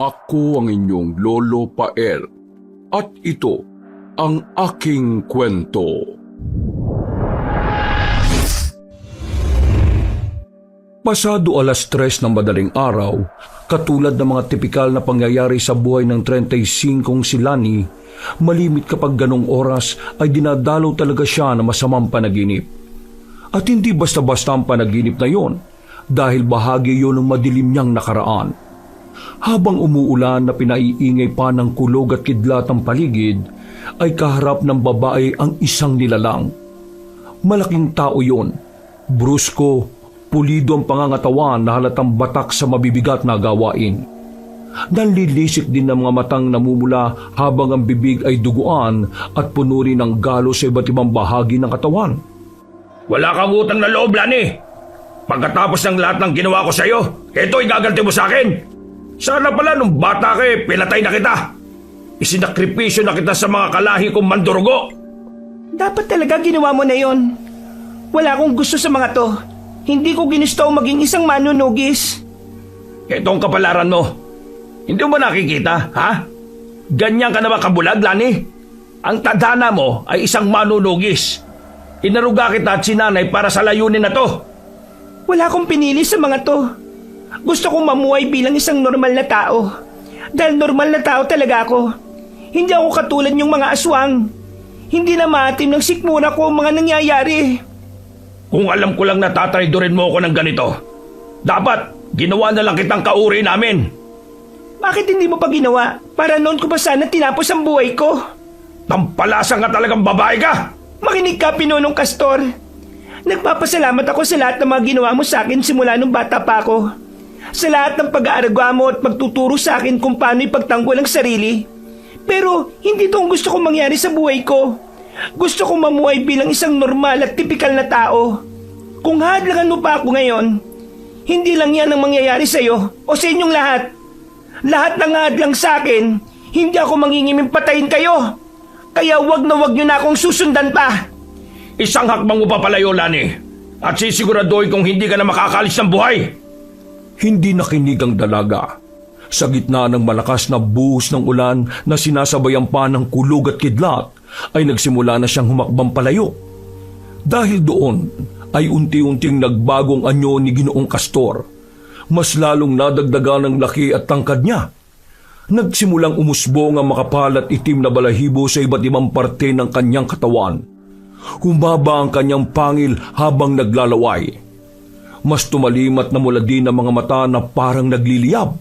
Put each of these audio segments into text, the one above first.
Ako ang inyong Lolo Pael at ito ang aking kwento. Pasado 3:00 ng madaling araw, katulad ng mga tipikal na pangyayari sa buhay ng 35 si Lani, malimit kapag ganong oras ay dinadalaw talaga siya ng masamang panaginip. At hindi basta-basta ang panaginip na yon, dahil bahagi yon ng madilim niyang nakaraan. Habang umuulan na pinaiingay pa ng kulog at kidlat ang paligid, ay kaharap ng babae ang isang nilalang. Malaking tao yon, brusko, pulido ang pangangatawan na halatang batak sa mabibigat na gawain. Nanlilisik din ng mga matang namumula habang ang bibig ay duguan at puno rin ng galo sa iba't ibang bahagi ng katawan. Wala kang utang na loob, Lani. Pagkatapos ng lahat ng ginawa ko sa iyo, ito igaganti mo sa akin. Sana pala nung bata ka pinatay na kita. Isinakripisyo na kita sa mga kalahi kong mandurugo. Dapat talaga ginawa mo na yon. Wala akong gusto sa mga to. Hindi ko ginusto maging isang manunugis. Itong kapalaran mo. Hindi mo nakikita, ha? Ganyan ka na ba kabulag, Lani? Ang tadhana mo ay isang manunugis. Inaruga kita at sinanay para sa layunin na to. Wala akong pinili sa mga to. Gusto kong mamuhay bilang isang normal na tao. Dahil normal na tao talaga ako. Hindi ako katulad yung mga aswang. Hindi na maatim ng sikmura ko ang mga nangyayari. Kung alam ko lang na tatraydorin mo ako ng ganito, dapat ginawa na lang kitang kauri namin. Bakit hindi mo pa ginawa? Para noon ko pa sana tinapos ang buhay ko. Tampalasan ka talagang babae ka! Makinig ka, Pinonong Castor. Nagpapasalamat ako sa lahat ng mga ginawa mo sa akin simula nung bata pa ako. Sa lahat ng pag-aaragwa mo at pagtuturo sa akin kung paano ipagtanggol ang sarili. Pero hindi ito ang gusto kong mangyari sa buhay ko. Gusto kong mamuhay bilang isang normal at tipikal na tao. Kung hadlangan mo pa ako ngayon, hindi lang yan ang mangyayari sa iyo o sa inyong lahat. Lahat ng hadlang sa akin, hindi ako mangingiming patayin kayo. Kaya wag nyo na akong susundan pa. Isang hakbang mo pa palayo, Lani. At sisiguraduhin kung hindi ka na makakalis ng buhay. Hindi nakinig ang dalaga. Sa gitna ng malakas na buhos ng ulan na sinasabayan pa ng kulog at kidlat, ay nagsimula na siyang humakbang palayo. Dahil doon ay unti-unting nagbagong anyo ni Ginoong Castor. Mas lalong nadagdagan ng laki at tangkad niya. Nagsimulang umusbong ang makapal at itim na balahibo sa iba't ibang parte ng kanyang katawan. Humaba ang kanyang pangil habang naglalaway. Mas tumalim at namula din ang mga mata na parang nagliliyab.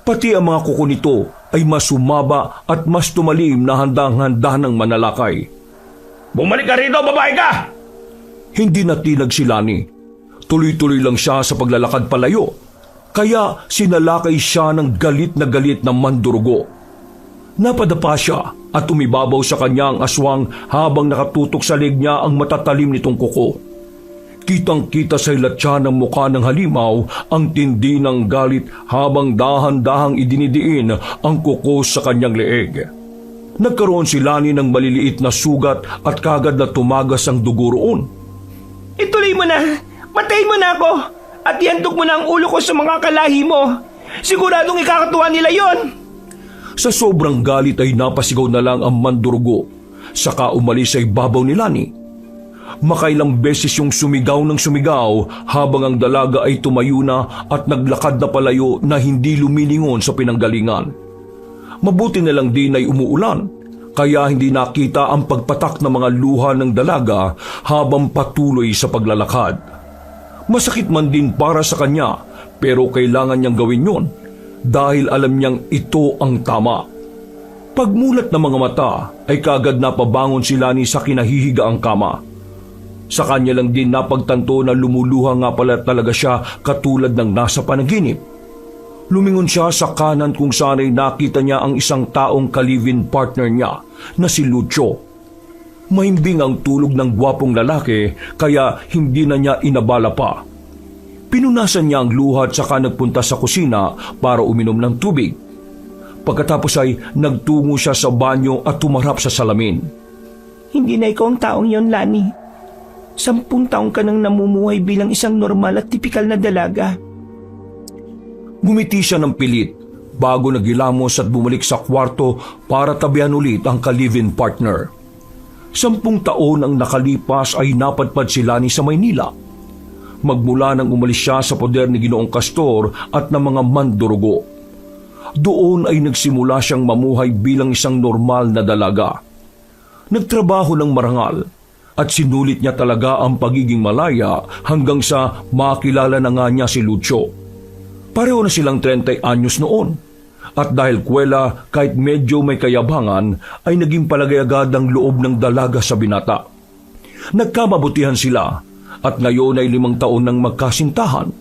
Pati ang mga kuko nito ay mas humaba at mas tumalim na handang-handa ng manalakay. Bumalik ka rito, babae ka! Hindi natinag si Lani. Tuloy-tuloy lang siya sa paglalakad palayo. Kaya sinalakay siya ng galit na mandurugo. Napadapa siya at umibabaw sa kanya ang aswang habang nakatutok sa leg niya ang matatalim nitong kuko. Kitang-kita sa ilatsa ng mukha ng halimaw ang tindi ng galit habang dahan-dahang idinidiin ang kuko sa kanyang leeg. Nagkaroon si Lani ng maliliit na sugat at kagad na tumagas ang dugo roon. Ituloy mo na! Patayin mo na ako! At ihandog mo na ang ulo ko sa mga kalahi mo! Siguradong ikakatuwa nila yon! Sa sobrang galit ay napasigaw na lang ang mandurugo. Saka umalis sa ibabaw ni Lani. Makailang beses yung sumigaw ng sumigaw habang ang dalaga ay tumayo na at naglakad na palayo na hindi lumilingon sa pinanggalingan. Mabuti na lang din ay umuulan, kaya hindi nakita ang pagpatak ng mga luha ng dalaga habang patuloy sa paglalakad. Masakit man din para sa kanya, pero kailangan niyang gawin yon dahil alam niyang ito ang tama. Pagmulat ng mga mata ay kagad napabangon si Lani sa kinahihigaang kama. Sa kanya lang din napagtanto na lumuluha nga pala talaga siya katulad ng nasa panaginip. Lumingon siya sa kanan kung saan ay nakita niya ang isang taong kalivin partner niya na si Lucio. Mahimbing ang tulog ng gwapong lalaki kaya hindi na niya inabala pa. Pinunasan niya ang luha at saka nagpunta sa kusina para uminom ng tubig. Pagkatapos ay nagtungo siya sa banyo at tumarap sa salamin. Hindi na ikaw ang taong yon, Lani. 10 taong ka nang namumuhay bilang isang normal at tipikal na dalaga. Ngumiti siya ng pilit, bago nagilamos at bumalik sa kwarto para tabihan ulit ang ka-live-in partner. 10 taon ang nakalipas ay napadpad si Lani sa Maynila. Magmula nang umalis siya sa poder ni Ginoong Castor at ng mga mandurugo. Doon ay nagsimula siyang mamuhay bilang isang normal na dalaga. Nagtrabaho ng marangal at sinulit niya talaga ang pagiging malaya hanggang sa makilala na nga niya si Lucio. Pareho na silang 30 anyos noon. At dahil kwela kahit medyo may kayabangan ay naging palagay agad ang loob ng dalaga sa binata. Nagkamabutihan sila at ngayon ay 5 taon nang magkasintahan.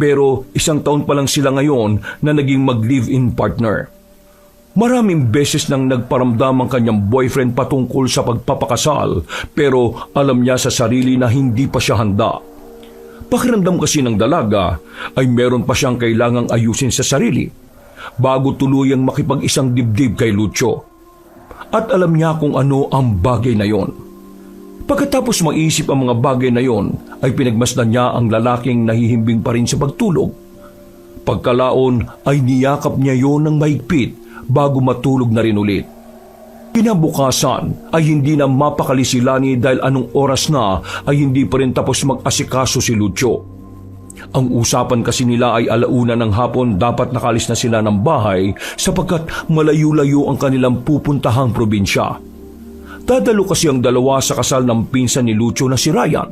Pero 1 taon pa lang sila ngayon na naging mag-live-in partner. Maraming beses nang nagparamdam ang kanyang boyfriend patungkol sa pagpapakasal pero alam niya sa sarili na hindi pa siya handa. Pakiramdam kasi ng dalaga ay meron pa siyang kailangang ayusin sa sarili bago tuluyang makipag-isang dibdib kay Lucio. At alam niya kung ano ang bagay na yon. Pagkatapos maisip ang mga bagay na yon, ay pinagmasdan niya ang lalaking nahihimbing pa rin sa pagtulog. Pagkalaon ay niyakap niya yon ng mahigpit bago matulog na rin ulit. Kinabukasan ay hindi na mapakali si Lani dahil anong oras na ay hindi pa rin tapos mag-asikaso si Lucio. Ang usapan kasi nila ay 1:00 ng hapon dapat nakalis na sila ng bahay sapagkat malayo-layo ang kanilang pupuntahang probinsya. Dadalo kasi ang dalawa sa kasal ng pinsan ni Lucio na si Ryan.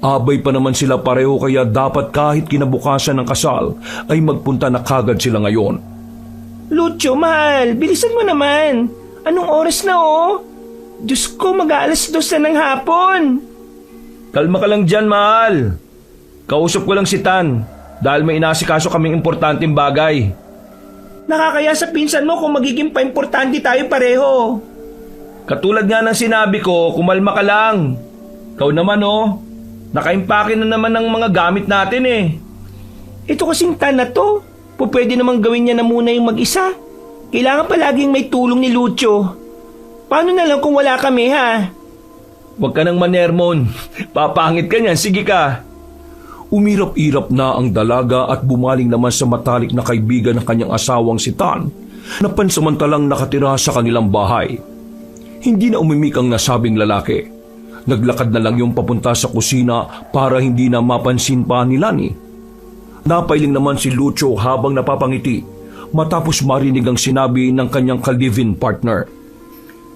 Abay pa naman sila pareho kaya dapat kahit kinabukasan ng kasal ay magpunta na kagad sila ngayon. Lucio, mahal, bilisan mo naman. Anong oras na Diyos ko, mag-2:00 na ng hapon. Kalma ka lang dyan, mahal. Kausap ko lang si Tan dahil may inasikaso kaming importanteng bagay. Nakakaya sa pinsan mo kung magiging paimportante tayo pareho. Katulad nga ng sinabi ko, kumalma ka lang. Ikaw naman nakaimpake na naman ng mga gamit natin eh. Ito kasing Tan na to, pwede namang gawin niya na muna yung mag-isa. Kailangan palaging may tulong ni Lucio. Paano na lang kung wala kami, ha? Huwag ka nang manermon. Papangit ka niyan, sige ka. Umirap-irap na ang dalaga at bumaling naman sa matalik na kaibigan ng kanyang asawang si Tan na pansamantalang nakatira sa kanilang bahay. Hindi na umimik ang nasabing lalaki. Naglakad na lang yung papunta sa kusina para hindi na mapansin pa ni Lani. Napailing naman si Lucio habang napapangiti matapos marinig ang sinabi ng kanyang ka-live-in partner.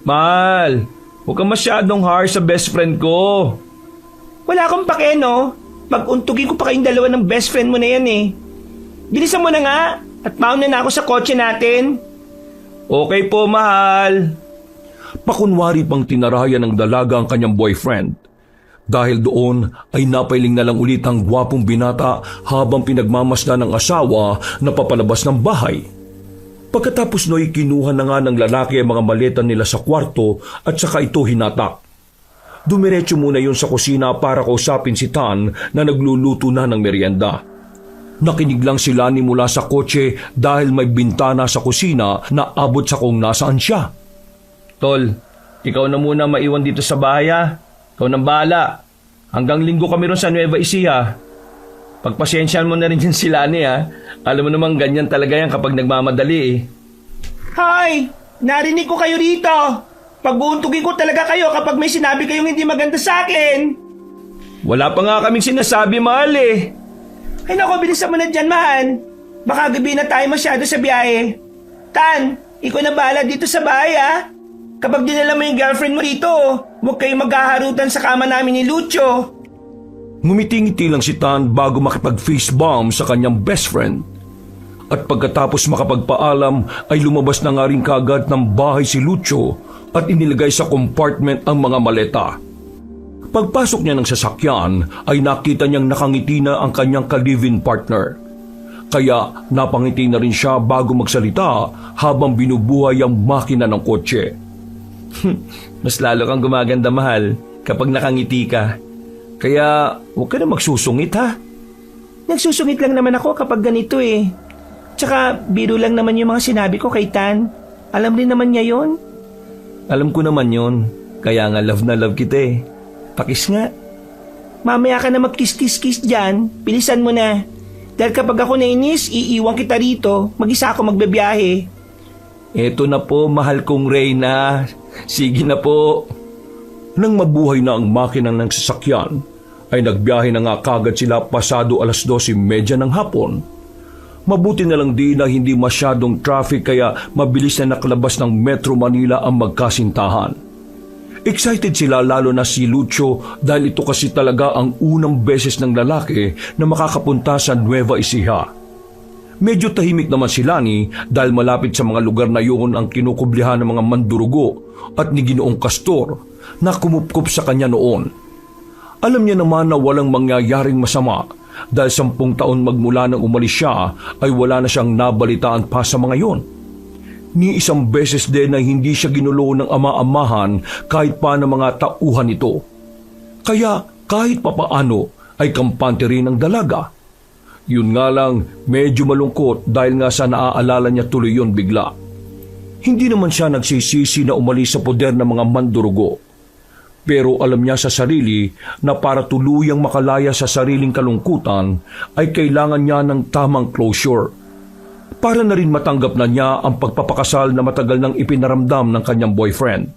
Mahal, huwag kang masyadong harsh sa best friend ko. Wala akong pake, no? Pag-untugin ko pa kayong dalawa ng best friend mo na yan eh. Bilisan mo na nga at mauna na ako sa kotse natin. Okay po, mahal. Pakunwari pang tinarayan ng dalaga ang kanyang boyfriend. Dahil doon ay napailing na lang ulit ang gwapong binata habang pinagmamasdan ng asawa na papalabas ng bahay. Pagkatapos no'y kinuha na nga ng lalaki ang mga maleta nila sa kwarto at saka ito hinatak. Dumiretso muna yun sa kusina para kausapin si Tan na nagluluto na ng merienda. Nakinig lang si Lani mula sa kotse dahil may bintana sa kusina na abot sa kung nasaan siya. Tol, ikaw na muna maiwan dito sa bahay ha. Ikaw nang bahala. Hanggang linggo kami ron sa Nueva Ecija. Pagpasyensyahan mo na rin dyan si Lani ha. Alam mo naman ganyan talaga yan kapag nagmamadali eh. Hoy! Narinig ko kayo rito! Pag-uuntugin ko talaga kayo kapag may sinabi kayong hindi maganda sa akin. Wala pa nga kaming sinasabi, mahal eh. Ay naku, bilisan mo na dyan, mahal. Baka gabi na tayo masyado sa biyahe. Tan, ikaw na bahala dito sa bahay ha. Kapag dinala mo yung girlfriend mo rito, huwag kayong maghaharutan sa kama namin ni Lucio. Ngumiti-ngiti lang si Tan bago makipag-face bomb sa kanyang best friend. At pagkatapos makapagpaalam ay lumabas na nga rin kagad ng bahay si Lucio at inilagay sa compartment ang mga maleta. Pagpasok niya ng sasakyan ay nakita niyang nakangiti na ang kanyang ka-live-in partner. Kaya napangiti na rin siya bago magsalita habang binubuhay ang makina ng kotse. Mas lalo kang gumaganda, mahal, kapag nakangiti ka. Kaya huwag ka na magsusungit ha. Nagsusungit lang naman ako kapag ganito eh. Tsaka biro lang naman yung mga sinabi ko kay Tan. Alam rin naman niya yun. Alam ko naman yon. Kaya nga love na love kita eh. Pakis nga. Mamaya ka na magkiss-kiss-kiss dyan. Bilisan mo na. Dahil kapag ako nainis, iiwan kita rito. Mag-isa ako magbebiyahe. Eto na po, mahal kong Reyna. Sige na po. Nang mabuhay na ang makina ng sasakyan, ay nagbiyahe na nga kagad sila pasado 12:30 ng hapon. Mabuti na lang din na hindi masyadong traffic kaya mabilis na nakalabas ng Metro Manila ang magkasintahan. Excited sila lalo na si Lucio dahil ito kasi talaga ang unang beses ng lalaki na makakapunta sa Nueva Ecija. Medyo tahimik naman si Lani dahil malapit sa mga lugar na yun ang kinukublihan ng mga mandurugo at ni Ginoong Castor na kumupkup sa kanya noon. Alam niya naman na walang mangyayaring masama dahil 10 taon magmula nang umalis siya ay wala na siyang nabalitaan pa sa mga yon. Ni isang beses din na hindi siya ginulo ng ama-amahan kahit pa ng mga tauhan nito. Kaya kahit papaano ay kampante rin ang dalaga. Yun nga lang medyo malungkot dahil nga sa naaalala niya tuloy yun bigla. Hindi naman siya nagsisisi na umalis sa poder ng mga mandurugo. Pero alam niya sa sarili na para tuluyang makalaya sa sariling kalungkutan ay kailangan niya ng tamang closure. Para na rin matanggap na niya ang pagpapakasal na matagal nang ipinaramdam ng kanyang boyfriend.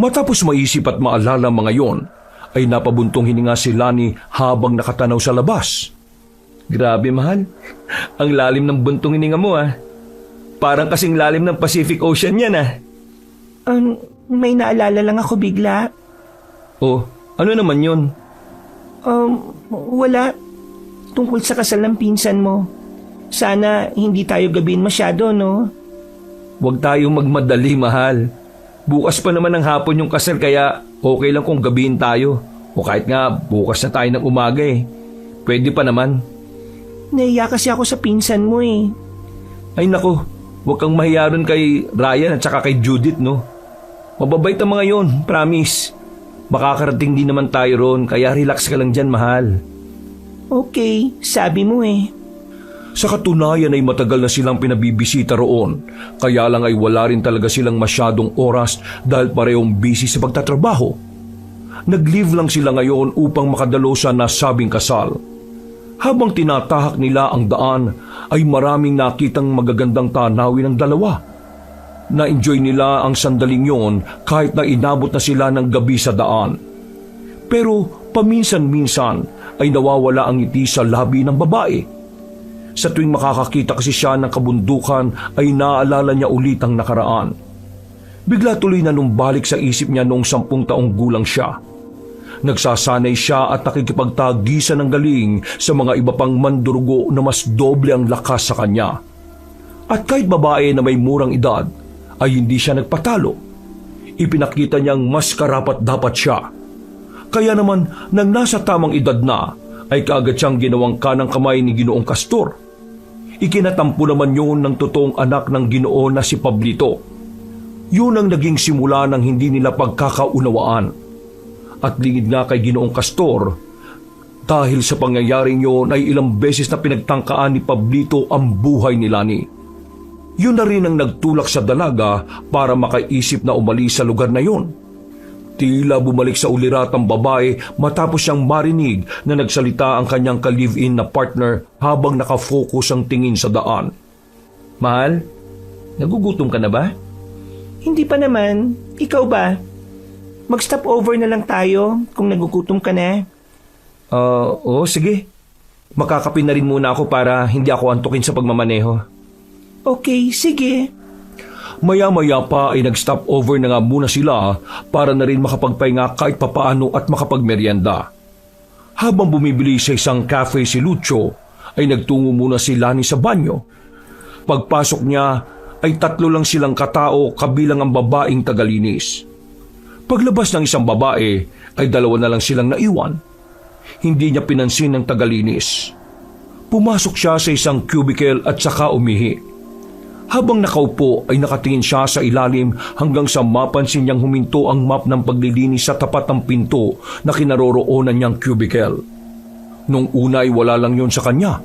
Matapos maisip at maalala mga yon, ay napabuntong hininga si Lani habang nakatanaw sa labas. Grabe mahal, ang lalim ng buntong hininga mo ah. Parang kasing lalim ng Pacific Ocean yan ah. May naalala lang ako bigla. Oh, ano naman yun? Wala. Tungkol sa kasal ng pinsan mo. Sana hindi tayo gabihin masyado, no? Huwag tayong magmadali, mahal. Bukas pa naman ng hapon yung kasal kaya okay lang kung gabihin tayo. O kahit nga bukas na tayo ng umaga eh. Pwede pa naman. Nahiya kasi ako sa pinsan mo eh. Ay nako, huwag kang mahiya ron kay Ryan at saka kay Judith, no? Mababait ang mga yon, promise. Makakarating din naman tayo ron kaya relax ka lang dyan, mahal. Okay, sabi mo eh. Sa katunayan ay matagal na silang pinabibisita roon, kaya lang ay wala rin talaga silang masyadong oras dahil parehong busy sa pagtatrabaho. Nag-leave lang sila ngayon upang makadalo sa nasabing kasal. Habang tinatahak nila ang daan ay maraming nakitang magagandang tanawin ng dalawa. Na-enjoy nila ang sandaling yon kahit na inabot na sila ng gabi sa daan. Pero paminsan-minsan ay nawawala ang ngiti sa labi ng babae. Sa tuwing makakakita kasi siya ng kabundukan ay naaalala niya ulit ang nakaraan. Bigla tuloy na numbalik sa isip niya noong 10 taong gulang siya. Nagsasanay siya at nakikipagtagisan ng galing sa mga iba pang mandurugo na mas doble ang lakas sa kanya. At kahit babae na may murang edad, ay hindi siya nagpatalo. Ipinakita niyang mas karapat-dapat siya. Kaya naman, nang nasa tamang edad na, ay kaagad siyang ginawang kanang kamay ni Ginoong Castor. Ikinatampo naman yun ng totoong anak ng Ginoo na si Pablito. Yun ang naging simula ng hindi nila pagkakaunawaan. At lingid nga kay Ginoong Castor, dahil sa pangyayaring yun ay ilang beses na pinagtangkaan ni Pablito ang buhay ni Lani. Yun na rin ang nagtulak sa dalaga para makaisip na umalis sa lugar na yun. Tila bumalik sa ulirat ang babae matapos siyang marinig na nagsalita ang kanyang ka-live-in na partner habang nakafocus ang tingin sa daan. Mahal, nagugutom ka na ba? Hindi pa naman. Ikaw ba? Mag-stop over na lang tayo kung nagugutom ka na. Oo, sige. Makakape na rin muna ako para hindi ako antukin sa pagmamaneho. Okay, sige. Maya-maya pa ay nag-stop over na nga muna sila para na rin makapagpahinga kahit papaano at makapagmeryenda. Habang bumibili sa isang cafe si Lucio, ay nagtungo muna si Lani sa banyo. Pagpasok niya ay 3 lang silang katao kabilang ang babaeng tagalinis. Paglabas ng isang babae ay 2 na lang silang naiwan. Hindi niya pinansin ng tagalinis. Pumasok siya sa isang cubicle at saka umihi. Habang nakaupo ay nakatingin siya sa ilalim hanggang sa mapansin niyang huminto ang map ng paglilinis sa tapat ng pinto na kinaroroonan niyang cubicle. Nung una ay wala lang yon sa kanya.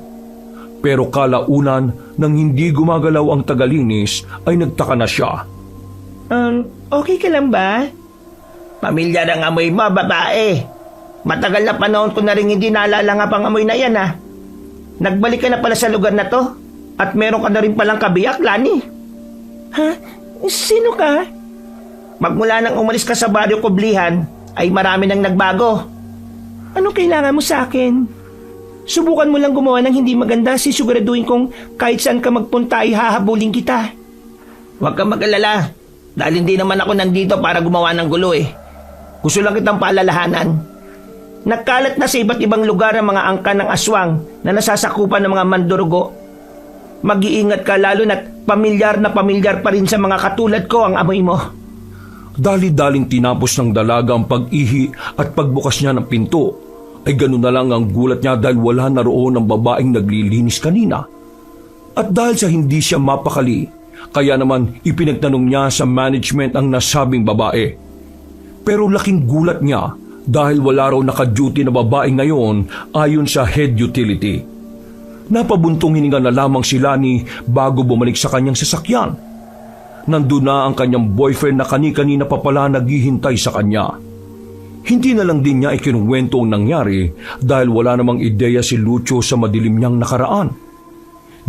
Pero kalaunan nang hindi gumagalaw ang tagalinis ay nagtaka na siya. Okay ka lang ba? Pamilya ng amoy mo, babae. Matagal na panahon ko na rin hindi naalala nga pang amoy na yan, ha? Nagbalik ka na pala sa lugar na to? At meron ka na rin palang kabiyak, Lani? Ha? Sino ka? Magmula nang umalis ka sa baryo Kublihan, ay marami nang nagbago. Anong kailangan mo sa akin? Subukan mo lang gumawa ng hindi maganda, sisiguraduhin kong kahit saan ka magpunta ay hahabulin kita. Huwag kang mag-alala. Dahil hindi naman ako nandito para gumawa ng gulo eh. Gusto lang kitang paalalahanan. Nagkalat na sa iba't ibang lugar ang mga angka ng aswang na nasasakupan ng mga mandurugo. Mag-iingat ka lalo na't pamilyar na pamilyar pa rin sa mga katulad ko ang amoy mo. Dali-daling tinapos ng dalaga ang pag-ihi at pagbukas niya ng pinto, ay ganoon na lang ang gulat niya dahil wala na roon ang babaeng naglilinis kanina. At dahil sa hindi siya mapakali, kaya naman ipinagtanong niya sa management ang nasabing babae. Pero laking gulat niya dahil wala raw naka-duty na babae ngayon ayon sa head utility. Napabuntong hininga na lamang si Lani bago bumalik sa kanyang sasakyan. Nandun na ang kanyang boyfriend na kani-kanina pa pala naghihintay sa kanya. Hindi na lang din niya ikinuwento ang nangyari dahil wala namang ideya si Lucio sa madilim niyang nakaraan.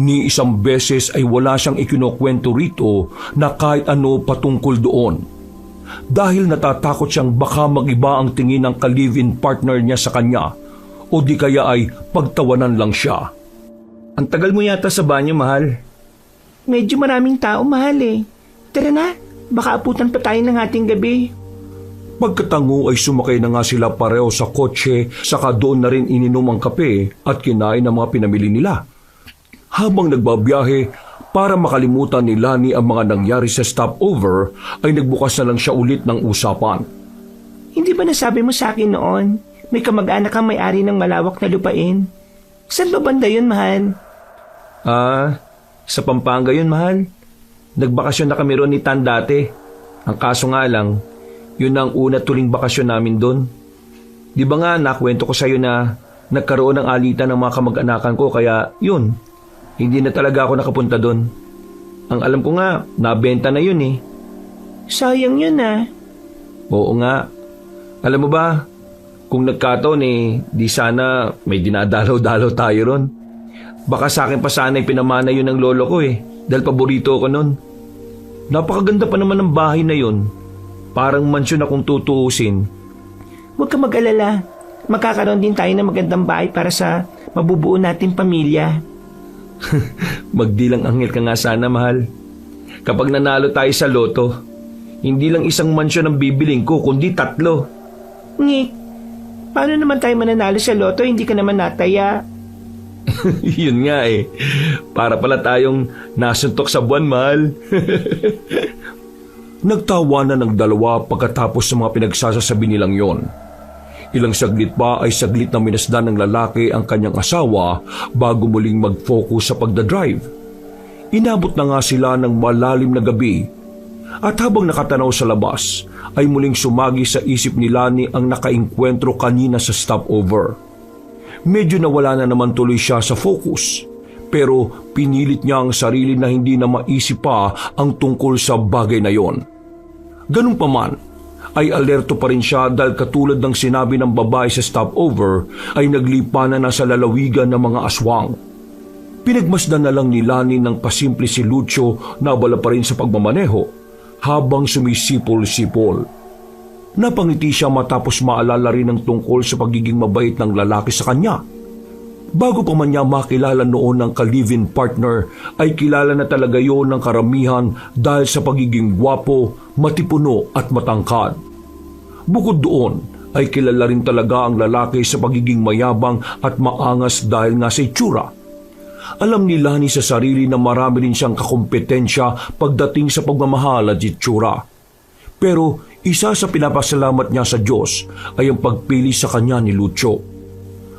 Ni isang beses ay wala siyang ikinukwento rito na kahit ano patungkol doon. Dahil natatakot siyang baka mag-iba ang tingin ng ka-live-in partner niya sa kanya o di kaya ay pagtawanan lang siya. Ang tagal mo yata sa banyo, mahal. Medyo maraming tao, mahal eh. Tara na, baka aputan pa tayo ng ating gabi. Pagkatango ay sumakay na nga sila pareho sa kotse, saka doon na rin ininom ang kape at kinain ang mga pinamili nila. Habang nagbabiyahe, para makalimutan ni Lani ang mga nangyari sa stopover, ay nagbukas na lang siya ulit ng usapan. Hindi ba nasabi mo sa akin noon, may kamag-anak kang may-ari ng malawak na lupain? Saan ba banda yun, mahal? Sa Pampanga yun, mahal. Nagbakasyon na kami ron ni Tan dati. Ang kaso nga lang, yun ang una tuling bakasyon namin doon. Di ba nga nakwento ko sa'yo na nagkaroon ng alitan ng mga kamag-anakan ko kaya yun, hindi na talaga ako nakapunta doon. Ang alam ko nga, nabenta na yun eh. Sayang yun ah. Oo nga. Alam mo ba, kung nagkataon eh, di sana may dinadalaw-dalaw tayo ron. Baka sa akin pa sana pinamana yun ng lolo ko eh, dahil paborito ko nun. Napakaganda pa naman ng bahay na yun. Parang mansyon akong tutuusin. Huwag ka mag-alala. Magkakaroon din tayo ng magandang bahay para sa mabubuo nating pamilya. Magdilang anghel ka nga sana, mahal. Kapag nanalo tayo sa loto, hindi lang isang mansyon ang bibiling ko, kundi 3. Nick, paano naman tayo mananalo sa loto? Hindi ka naman nataya. Yun nga eh. Para pala tayong nasuntok sa buwan, mahal. Nagtawanan ng dalawa pagkatapos ng mga pinagsasasabi nilang yon. Ilang saglit pa ay saglit na minasdan ng lalaki ang kanyang asawa bago muling mag-focus sa pagdadrive. Inabot na nga sila ng malalim na gabi at habang nakatanaw sa labas ay muling sumagi sa isip ni Lani ang nakainkwentro kanina sa stopover. Medyo nawala na naman tuloy siya sa focus pero pinilit niya ang sarili na hindi na maisip pa ang tungkol sa bagay na yon. Ganun pa man, ay alerto pa rin siya dahil katulad ng sinabi ng babae sa stopover ay naglipanan na sa lalawigan ng mga aswang. Pinagmasdan na lang ni Lani ng pasimple si Lucio na abala pa rin sa pagmamaneho habang sumisipol-sipol. Napangiti siya matapos maalala rin ang tungkol sa pagiging mabait ng lalaki sa kanya. Bago pa man niya makilala noon ng ka-live-in partner ay kilala na talaga yon ng karamihan dahil sa pagiging gwapo, matipuno at matangkad. Bukod doon ay kilala rin talaga ang lalaki sa pagiging mayabang at maangas dahil nga sa itsura. Alam ni Lani sa sarili na marami rin siyang kakompetensya pagdating sa pagmamahal at itsura. Pero isa sa pinapasalamat niya sa Diyos ay ang pagpili sa kanya ni Lucio.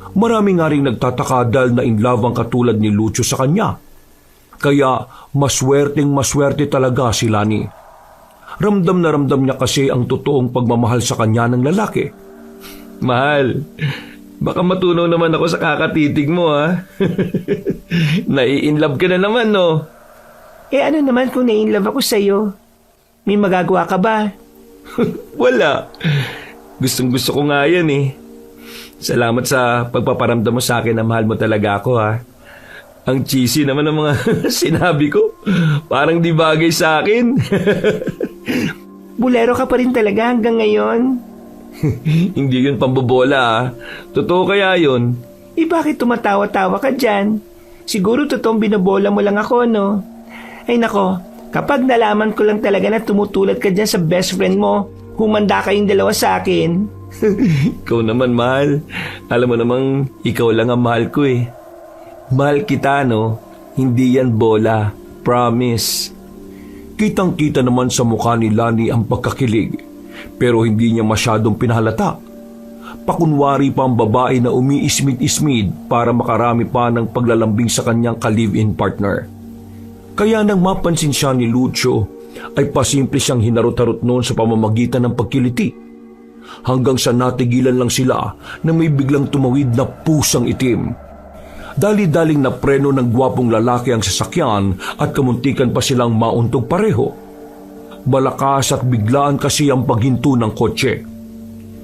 Marami nga rin nagtataka dahil na in love ang katulad ni Lucio sa kanya. Kaya maswerte talaga si Lani. Ramdam na ramdam niya kasi ang totoong pagmamahal sa kanya ng lalaki. Mahal, baka matunaw naman ako sa kakatitig mo, ha? Nai-inlove ka na naman, no? Ano naman kung nai-inlove ako sa'yo? May magagawa ka ba? Wala. Gustong gusto ko nga yan eh. Salamat sa pagpaparamdam mo sa akin na mahal mo talaga ako, ha? Ang cheesy naman ng mga sinabi ko. Parang di bagay sa akin. Bulero ka pa rin talaga hanggang ngayon. Hindi yun pambobola ah. Totoo kaya yun? Bakit tumatawa-tawa ka dyan? Siguro totoong binobola mo lang ako, no? Ay nako, kapag nalaman ko lang talaga na tumutulad ka dyan sa best friend mo, humanda kayong dalawa sa akin. Ikaw naman, mahal. Alam mo namang ikaw lang ang mahal ko eh. Mahal kita, no? Hindi yan bola. Promise. Kitang-kita naman sa mukha ni Lani ang pagkakilig, pero hindi niya masyadong pinahalata. Pakunwari pa ang babae na umiismid-ismid para makarami pa ng paglalambing sa kanyang ka-live-in partner. Kaya nang mapansin siya ni Lucio, ay pasimple siyang hinarot-harot noon sa pamamagitan ng pagkiliti. Hanggang sa natigilan lang sila na may biglang tumawid na pusang itim. Dali-daling na preno ng gwapong lalaki ang sasakyan at kamuntikan pa silang mauntog pareho. Malakas at biglaan kasi ang paghinto ng kotse.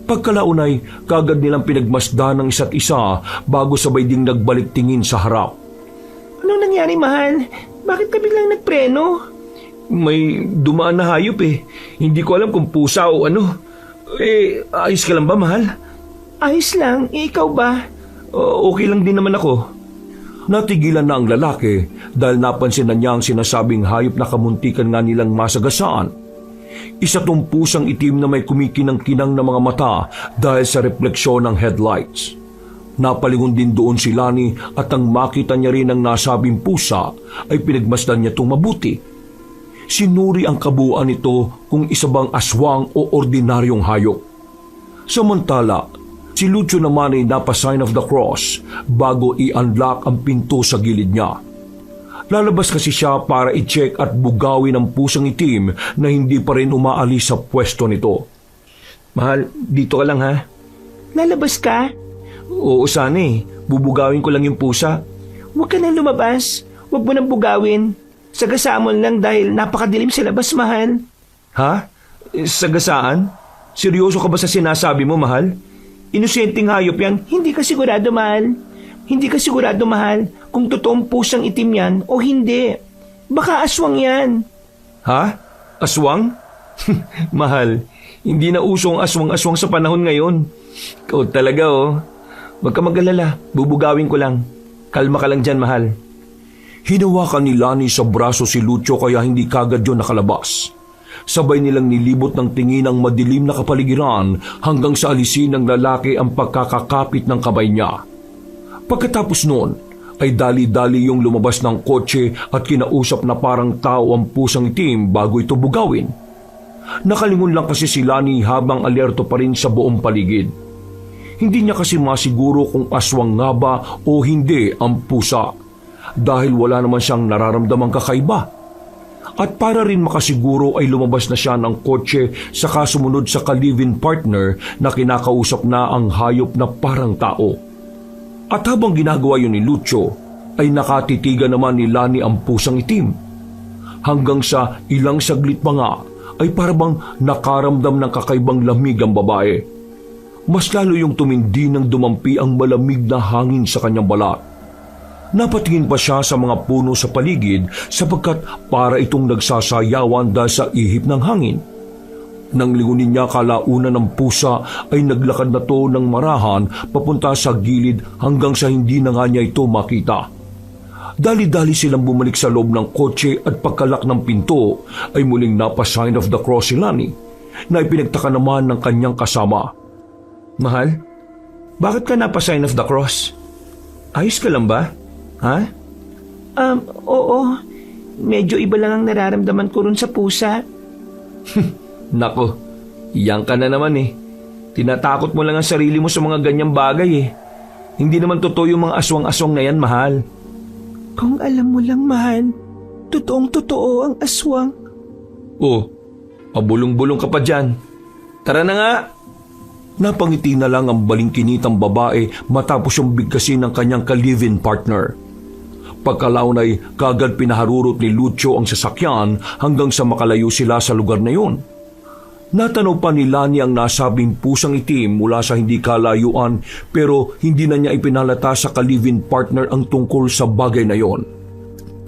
Pagkalaunay, kagad nilang pinagmasdan ng isa't isa bago sabay ding nagbalik tingin sa harap. Anong nangyari, mahal? Bakit ka biglang nagpreno? May dumaan na hayop eh. Hindi ko alam kung pusa o ano. Ayos ka lang ba, mahal? Ayos lang, ikaw ba? Okay lang din naman ako. Natigilan na ang lalaki dahil napansin na niya ang sinasabing hayop na kamuntikan nga nilang masagasaan. Isa tong pusang itim na may kumikinang-kinang na mga mata dahil sa refleksyon ng headlights. Napalingon din doon si Lani at ang makita niya rin ang nasabing pusa ay pinagmasdan niya itong mabuti. Sinuri ang kabuuan nito kung isa bang aswang o ordinaryong hayop. Samantala, si Lucio naman ay napa-sign of the cross bago i-unlock ang pinto sa gilid niya. Lalabas kasi siya para i-check at bugawin ang pusang itim na hindi pa rin umaalis sa pwesto nito. Mahal, dito ka lang ha? Lalabas ka? Oo, sana eh. Bubugawin ko lang yung pusa. Huwag ka nang lumabas. Huwag mo nang bugawin. Sagasaan mo lang dahil napakadilim sa labas, mahal. Ha? Sagasaan? Seryoso ka ba sa sinasabi mo, mahal? Inosenteng hayop yan. Hindi ka sigurado, mahal. Hindi ka sigurado, mahal, kung totoong pusang itim yan o hindi. Baka aswang yan. Ha? Aswang? Mahal, hindi na uso ang aswang-aswang sa panahon ngayon. Ikaw talaga oh. Huwag ka mag-alala, bubugawin ko lang. Kalma ka lang dyan, mahal. Hinawakan ni Lani sa braso si Lucio kaya hindi kagad yun nakalabas. Sabay nilang nilibot ng tingin ang madilim na kapaligiran hanggang sa alisin ng lalaki ang pagkakakapit ng kamay niya. Pagkatapos noon, ay dali-dali yung lumabas ng kotse at kinausap na parang tao ang pusang itim bago ito bugawin. Nakalingon lang kasi si Lani habang alerto pa rin sa buong paligid. Hindi niya kasi masiguro kung aswang nga ba o hindi ang pusa dahil wala naman siyang nararamdamang kakaiba. At para rin makasiguro ay lumabas na siya ng kotse saka sumunod sa ka-live-in partner na kinakausap na ang hayop na parang tao. At habang ginagawa yun ni Lucio, ay nakatitigan naman ni Lani ang pusang itim. Hanggang sa ilang saglit pa nga, ay parabang nakaramdam ng kakaibang lamig ang babae. Mas lalo yung tumindi ng dumampi ang malamig na hangin sa kanyang balat. Napatingin pa siya sa mga puno sa paligid sapagkat para itong nagsasayawan dahil sa ihip ng hangin. Nang lingunin niya kalaunan ng pusa ay naglakad na to ng marahan papunta sa gilid hanggang sa hindi na nga niya ito makita. Dali-dali silang bumalik sa loob ng kotse at pagkalak ng pinto ay muling napa-sign of the cross si Lani na ipinagtaka naman ng kanyang kasama. Mahal, bakit ka napa-sign of the cross? Ayos ka lang ba? Ha? Oo. Medyo iba lang ang nararamdaman ko ron sa pusa. Nako, iyan ka na naman eh. Tinatakot mo lang ang sarili mo sa mga ganyang bagay eh. Hindi naman totoo yung mga aswang-aswang na yan, mahal. Kung alam mo lang, mahal, totoong-totoo ang aswang. Oh, pabulong-bulong ka pa dyan. Tara na nga. Napangiti na lang ang balingkinitang babae matapos yung bigkasin ng kanyang ka-live-in partner. Pagkalaon ay kagad pinaharurot ni Lucio ang sasakyan hanggang sa makalayo sila sa lugar na yun. Natanaw pa ni Lani ang nasabing pusang itim mula sa hindi kalayuan pero hindi na niya ipinalata sa ka-live-in partner ang tungkol sa bagay na yon.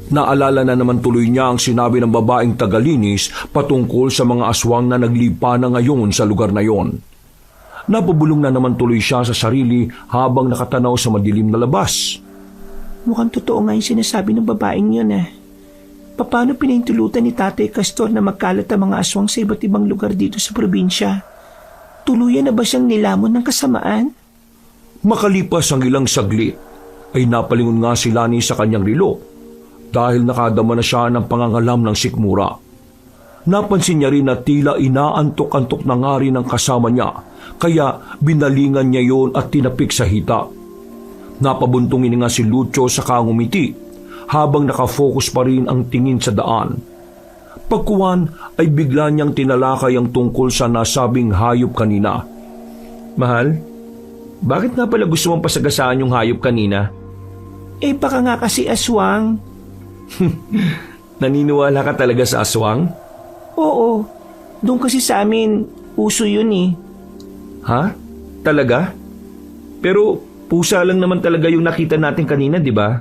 Naalala na naman tuloy niya ang sinabi ng babaeng tagalinis patungkol sa mga aswang na naglipa na ngayon sa lugar na yon. Napabulong na naman tuloy siya sa sarili habang nakatanaw sa madilim na labas. Mukhang totoo nga yung sinasabi ng babaeng yun Paano pinahintulutan ni Tatay Castor na magkalat ang mga aswang sa iba't ibang lugar dito sa probinsya? Tuluyan na ba siyang nilamon ng kasamaan? Makalipas ang ilang saglit, ay napalingon nga si Lani sa kanyang relo dahil nakadama na siya ng pangangalam ng sikmura. Napansin niya rin na tila inaantok-antok na nga rin ang kasama niya, kaya binalingan niya yon at tinapik sa hita. Napabuntungin nga si Lucio sa kangumiti habang nakafocus pa rin ang tingin sa daan. Pagkuwan ay bigla niyang tinalakay ang tungkol sa nasabing hayop kanina. Mahal, bakit nga pala gusto mong pasagasaan yung hayop kanina? Baka nga kasi aswang. Naniniwala ka talaga sa aswang? Oo, doon kasi sa amin, uso yun Ha? Talaga? Pero pusa lang naman talaga yung nakita natin kanina, di ba?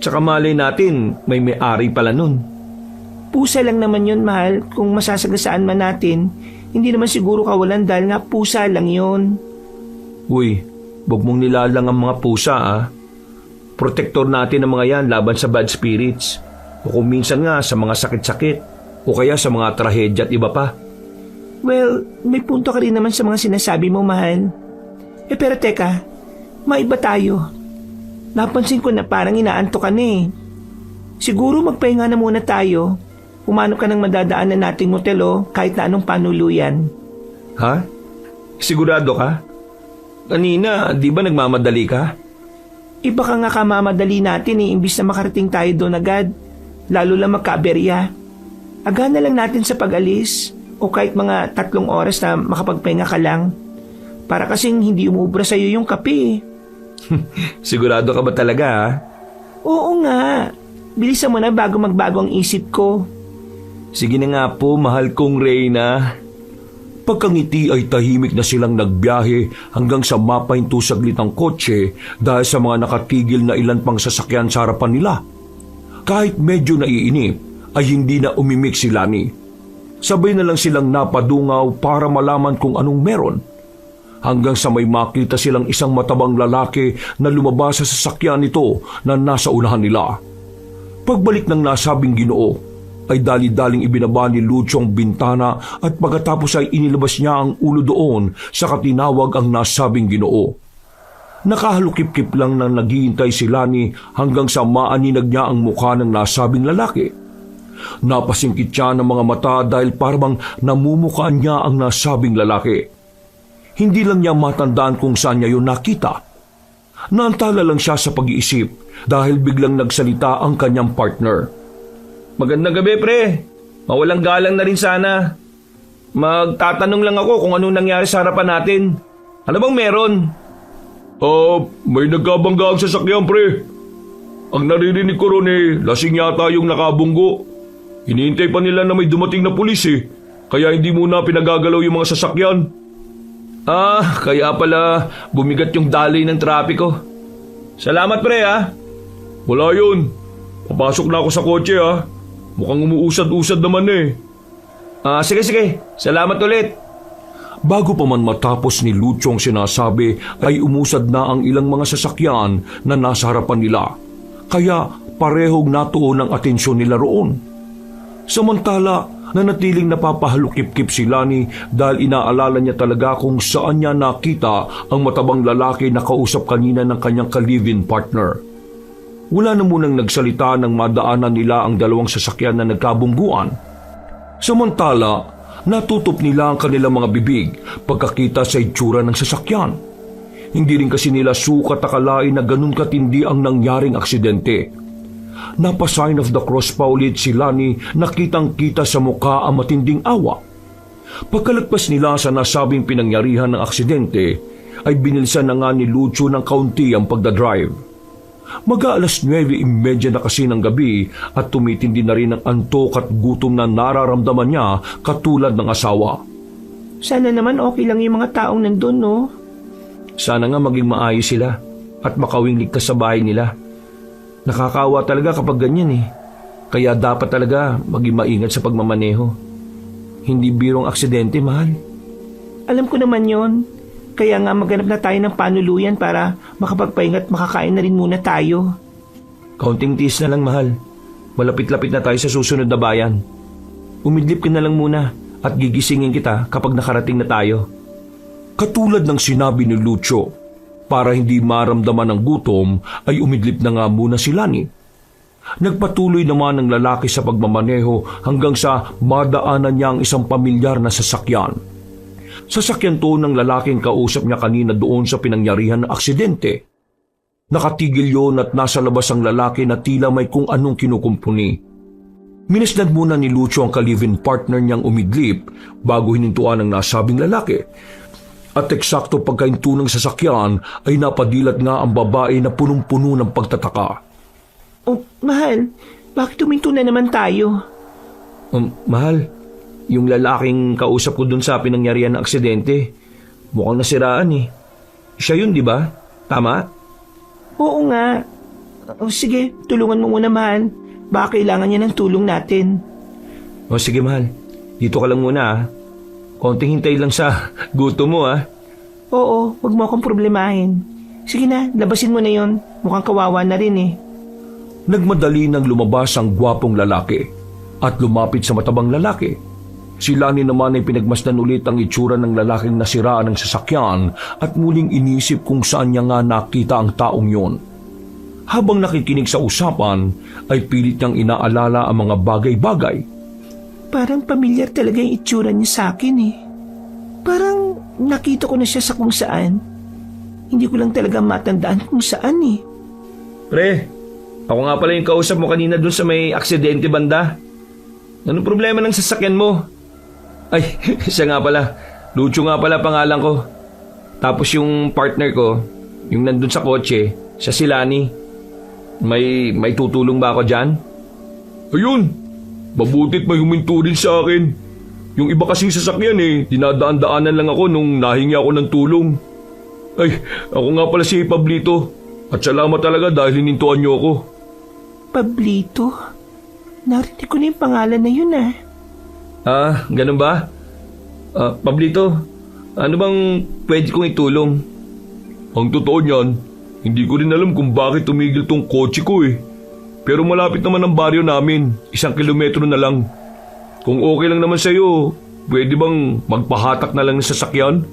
Tsaka malay natin, may may-ari pala nun. Pusa lang naman yun, mahal. Kung masasagasaan man natin, hindi naman siguro kawalan dahil nga pusa lang yun. Uy, wag mong nilalang ang mga pusa Protektor natin ang mga yan laban sa bad spirits. O kung minsan nga sa mga sakit-sakit. O kaya sa mga trahedya at iba pa. Well, may punto ka rin naman sa mga sinasabi mo, mahal. Pero teka, maiba tayo. Napansin ko na parang inaantok ka na Siguro magpahinga na muna tayo. Umanap ka ng madadaanan nating motel kahit na anong panuluyan. Ha? Sigurado ka? Kanina, di ba nagmamadali ka? Iba ka nga kamamadali natin imbis na makarating tayo doon agad. Lalo lang magkaaberya. Aga na lang natin sa pag-alis o kahit mga 3 oras na makapagpahinga ka lang. Para kasing hindi umubra sa'yo yung kape Sigurado ka ba talaga Oo nga. Bilisan mo na bago magbago ang isip ko. Sige na nga po, mahal kong Reyna. Pagkangiti ay tahimik na silang nagbiyahe hanggang sa mapahinto saglit ang kotse dahil sa mga nakatigil na ilan pang sasakyan sa harapan nila. Kahit medyo naiinip, ay hindi na umimik si Lani. Sabay na lang silang napadungaw para malaman kung anong meron. Hanggang sa may makita silang isang matabang lalaki na lumabas sa sasakyan nito na nasa unahan nila. Pagbalik ng nasabing Ginoo, ay dali-daling ibinaba ni Lucio ang bintana at pagkatapos ay inilabas niya ang ulo doon sa katinawag ang nasabing Ginoo. Nakahalukip-kip lang nang naghihintay si Lani hanggang sa maaninag niya ang mukha ng nasabing lalaki. Napasingkit siya ng mga mata dahil parang namumukaan niya ang nasabing lalaki. Hindi lang niya matandaan kung saan niya yun nakita. Naantala lang siya sa pag-iisip dahil biglang nagsalita ang kanyang partner. Magandang gabi, pre. Mawalang galang na rin sana. Magtatanong lang ako kung anong nangyari sa harapan natin. Ano bang meron? May nagkabangga ang sasakyan, pre. Ang naririnig ko ron lasing yata yung nakabunggo. Hinihintay pa nila na may dumating na pulis kaya hindi muna pinagagalaw yung mga sasakyan. Kaya pala bumigat yung daloy ng trapiko. Salamat, pre, Wala yun. Papasok na ako sa kotse, Mukhang umuusad-usad naman Sige. Salamat ulit. Bago pa man matapos ni Lucio ang sinasabi, ay umusad na ang ilang mga sasakyan na nasa harapan nila. Kaya parehong natuon ang atensyon nila roon. Samantala, nanatiling napapahalukip-kip si Lani dahil inaalala niya talaga kung saan niya nakita ang matabang lalaki na kausap kanina ng kanyang ka-live-in partner. Wala na munang nagsalita nang madaanan nila ang dalawang sasakyan na nagkabungguan. Samantala, natutop nila ang kanilang mga bibig pagkakita sa itsura ng sasakyan. Hindi rin kasi nila sukat akalain na ganun katindi ang nangyaring aksidente. Napa-sign of the cross pa ulit si Lani, nakitang-kita sa mukha ang matinding awa. Pagkalagpas nila sa nasabing pinangyarihan ng aksidente, ay binilisan na nga ni Lucio ng kaunti ang pagdadrive. Mag-aalas 9:30 na kasi ng gabi at tumitindi na rin ang antok at gutom na nararamdaman niya katulad ng asawa. Sana naman okay lang yung mga taong nandun, no? Sana nga maging maayos sila at makawing ligtas sa bahay nila. Nakakawa talaga kapag ganyan eh. Kaya dapat talaga maging maingat sa pagmamaneho. Hindi birong aksidente, mahal. Alam ko naman yon. Kaya nga maghanap na tayo ng panuluyan para makapagpahinga at makakain na rin muna tayo. Kaunting tiis na lang, mahal. Malapit-lapit na tayo sa susunod na bayan. Umidlip ka na lang muna at gigisingin kita kapag nakarating na tayo. Katulad ng sinabi ni Lucio, para hindi maramdaman ng gutom ay umidlip na nga muna si Lani. Nagpatuloy naman ang lalaki sa pagmamaneho hanggang sa madaanan niya ang isang pamilyar na sasakyan. Sasakyan to ng lalaking kausap niya kanina doon sa pinangyarihan ng aksidente. Nakatigil yon at nasa labas ang lalaki na tila may kung anong kinukumpuni. Minasdan muna ni Lucio ang ka-live-in partner niyang umidlip bago hinintuan ang nasabing lalaki. At eksakto pagkahinto ng sasakyan ay napadilat nga ang babae na punong-puno ng pagtataka. Oh, mahal, bakit tuminto na naman tayo? Mahal, yung lalaking kausap ko dun sa pinangyarihan ng aksidente, mukhang nasiraan eh. Siya yun, di ba? Tama? Oo nga. Oh, sige, tulungan mo muna, mahal. Baka kailangan niya ng tulong natin. O sige, mahal. Dito ka lang muna ah. Konting hintay lang sa gusto mo ah. Oo, wag mo akong problemahin. Sige na, labasin mo na yon. Mukhang kawawa na rin eh. Nagmadali nang lumabas ang gwapong lalaki at lumapit sa matabang lalaki. Si Lani naman ay pinagmasdan ulit ang itsura ng lalaking nasiraan ng sasakyan at muling inisip kung saan niya nga nakita ang taong yon. Habang nakikinig sa usapan, ay pilit niyang inaalala ang mga bagay-bagay. Parang pamilyar talaga yung itsura niya sa akin eh. Parang nakita ko na siya sa kung saan. Hindi ko lang talaga matandaan kung saan eh. Pre, ako nga pala yung kausap mo kanina dun sa may aksidente banda. Anong problema ng sasakyan mo? Ay, siya nga pala. Lucio nga pala pangalan ko. Tapos yung partner ko, yung nandun sa kotse, siya si Lani. May tutulong ba ako dyan? Ayun, mabutit may huminto rin sa akin. Yung iba kasing sasakyan dinadaan-daanan lang ako nung nahingi ako ng tulong. Ay, ako nga pala si Pablito. At salamat talaga dahil hinintuan niyo ako. Pablito? Narinig ko na yung pangalan na yun ah. Ganun ba? Pablito, ano bang pwede kong itulong? Ang totoo niyan, hindi ko rin alam kung bakit tumigil tong kotse ko eh. Pero malapit naman ang baryo namin, 1 kilometro na lang. Kung okay lang naman sa'yo, pwede bang magpahatak na lang ng sasakyan?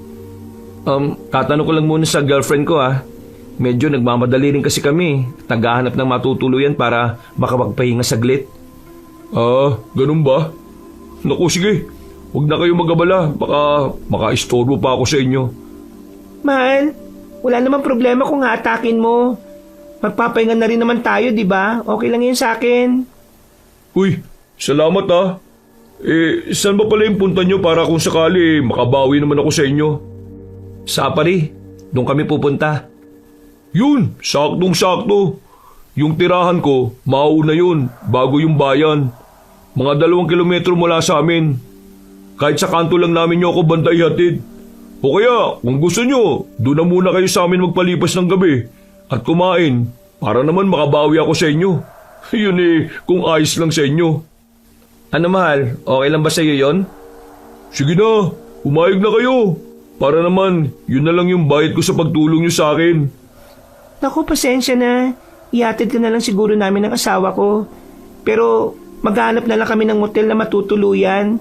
Tatanong ko lang muna sa girlfriend ko ah. Medyo nagmamadali rin kasi kami. Naghahanap ng matutuluyan para makapagpahinga saglit. Ganun ba? Naku sige, huwag na kayo mag-abala. Baka makaistorbo pa ako sa inyo. Mahal, wala namang problema kung hatakin mo. Magpapahinga na rin naman tayo, di ba? Okay lang yun sa akin. Uy, salamat ah. Saan ba pala yung punta nyo para kung sakali makabawi naman ako sa inyo? Sa Apari, doon kami pupunta. Yun, saktong-sakto. Yung tirahan ko, mauna yun, bago yung bayan. Mga 2 kilometro mula sa amin. Kahit sa kanto lang namin nyo ako banda ihatid. O kaya, kung gusto nyo, doon na muna kayo sa amin magpalipas ng gabi at kumain para naman makabawi ako sa inyo. Yun kung ayos lang sa inyo. Ano mahal, okay lang ba sa iyo yon? Sige na, umayag na kayo. Para naman, yun na lang yung bayad ko sa pagtulong nyo sa akin. Naku, pasensya na. Ihatid ka na lang siguro namin ng asawa ko. Pero maghanap na lang kami ng motel na matutuluyan.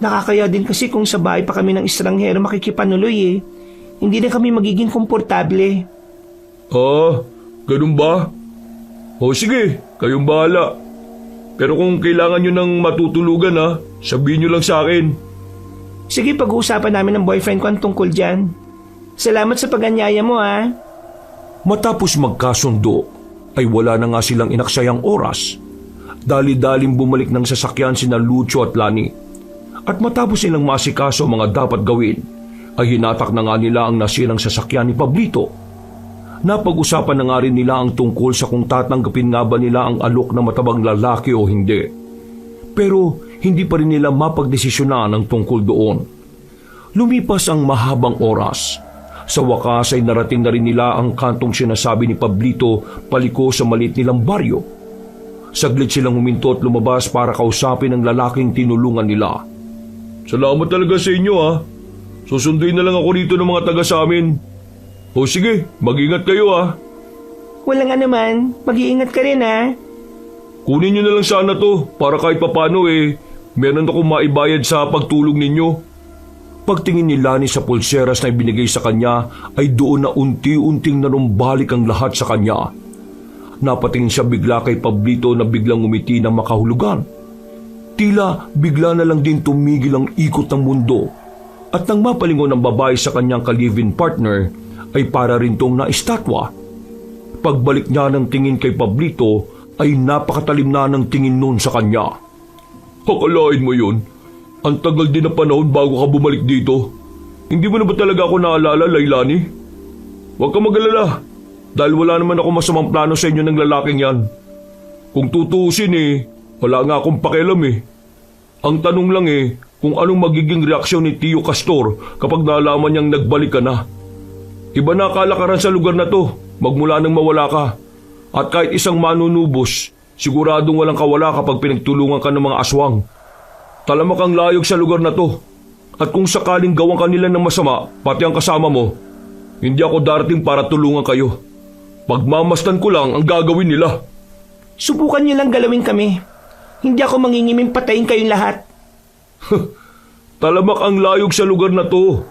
Nakakaya din kasi kung sa bahay pa kami ng estranghero makikipanuloy eh. Hindi na kami magiging komportable. Ganun ba? O sige, kayong bahala. Pero kung kailangan nyo ng matutulugan sabihin nyo lang sa akin. Sige, pag-uusapan namin ng boyfriend ko ang tungkol dyan. Salamat sa pag-anyaya mo ha. Matapos magkasundo, ay wala na nga silang inaksayang oras. Dali-daling bumalik ng sasakyan sina Lucio at Lani. At matapos nilang masikaso ang mga dapat gawin, ay hinatak na nga nila ang nasirang sasakyan ni Pablito. Napag-usapan na nga rin nila ang tungkol sa kung tatanggapin nga ba nila ang alok na matabang lalaki o hindi. Pero hindi pa rin nila mapagdesisyonan ang tungkol doon. Lumipas ang mahabang oras. Sa wakas ay narating na rin nila ang kantong sinasabi ni Pablito paliko sa maliit nilang baryo. Saglit silang huminto at lumabas para kausapin ang lalaking tinulungan nila. Salamat talaga sa inyo ha. Susunduin na lang ako rito ng mga taga sa amin. O sige, mag-ingat kayo ha. Wala nga naman, mag-iingat ka rin ha. Kunin nyo na lang sana to para kahit papano meron akong maibayad sa pagtulong ninyo. Pagtingin ni Lani sa pulseras na ibinigay sa kanya ay doon na unti-unting nanumbalik ang lahat sa kanya. Napatingin siya bigla kay Pablito na biglang umiti ng makahulugan. Tila bigla na lang din tumigil ang ikot ng mundo at nang mapalingon ang babae sa kanyang ka-live-in partner ay para rin tong naistatwa. Pagbalik niya ng tingin kay Pablito ay napakatalim na ng tingin noon sa kanya. Akalain mo yun? Ang tagal din na panahon bago ka bumalik dito. Hindi mo na ba talaga ako naalala, Lailani? Huwag ka mag-alala, dahil wala naman ako masamang plano sa inyo ng lalaking yan. Kung tutuusin wala nga akong pakialam Ang tanong lang kung anong magiging reaksyon ni Tio Castor kapag nalaman niyang nagbalik ka na. Iba na kalakaran sa lugar na to, magmula nang mawala ka. At kahit isang manunubos, siguradong walang kawala kapag pinagtulungan ka ng mga aswang. Talamak ang layog sa lugar na to. At kung sakaling gawang kanila ng masama, pati ang kasama mo, hindi ako darating para tulungan kayo. Pagmamasdan ko lang ang gagawin nila. Subukan niyo lang galawin kami. Hindi ako mangingiming patayin kayong lahat. Talamak ang layog sa lugar na to.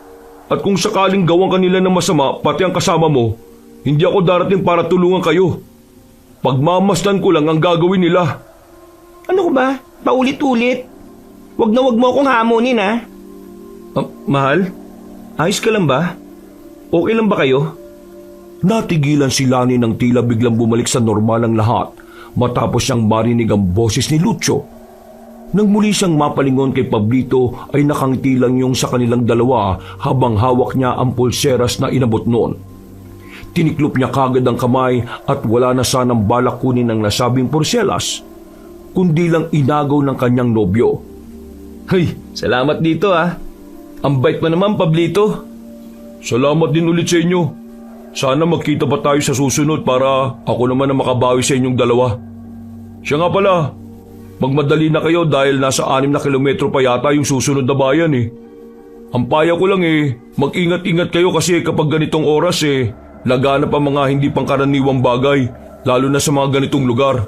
At kung sakaling gawang kanila ng masama, pati ang kasama mo, hindi ako darating para tulungan kayo. Pagmamasdan ko lang ang gagawin nila. Ano ko ba? Paulit-ulit. Wag mo akong hamunin ha. Mahal? Ayos ka lang ba? Okay lang ba kayo? Natigilan si Lani nang tila biglang bumalik sa normal ang lahat matapos siyang marinig ang boses ni Lucio. Nang muli siyang mapalingon kay Pablito ay nakangiti lang yung sa kanilang dalawa habang hawak niya ang pulseras na inabot noon. Tiniklop niya kagad ang kamay at wala na sanang balak kunin ang nasabing porselas, kundi lang inagaw ng kanyang nobyo. Hey, salamat dito Ang bait mo naman, Pablito. Salamat din ulit sa inyo. Sana magkita pa tayo sa susunod para ako naman ang makabawi sa inyong dalawa. Siya nga pala, magmadali na kayo dahil nasa 6 na kilometro pa yata yung susunod na bayan Ang paya ko lang mag-ingat-ingat kayo kasi kapag ganitong oras laganap ang mga hindi pangkaraniwang bagay, lalo na sa mga ganitong lugar.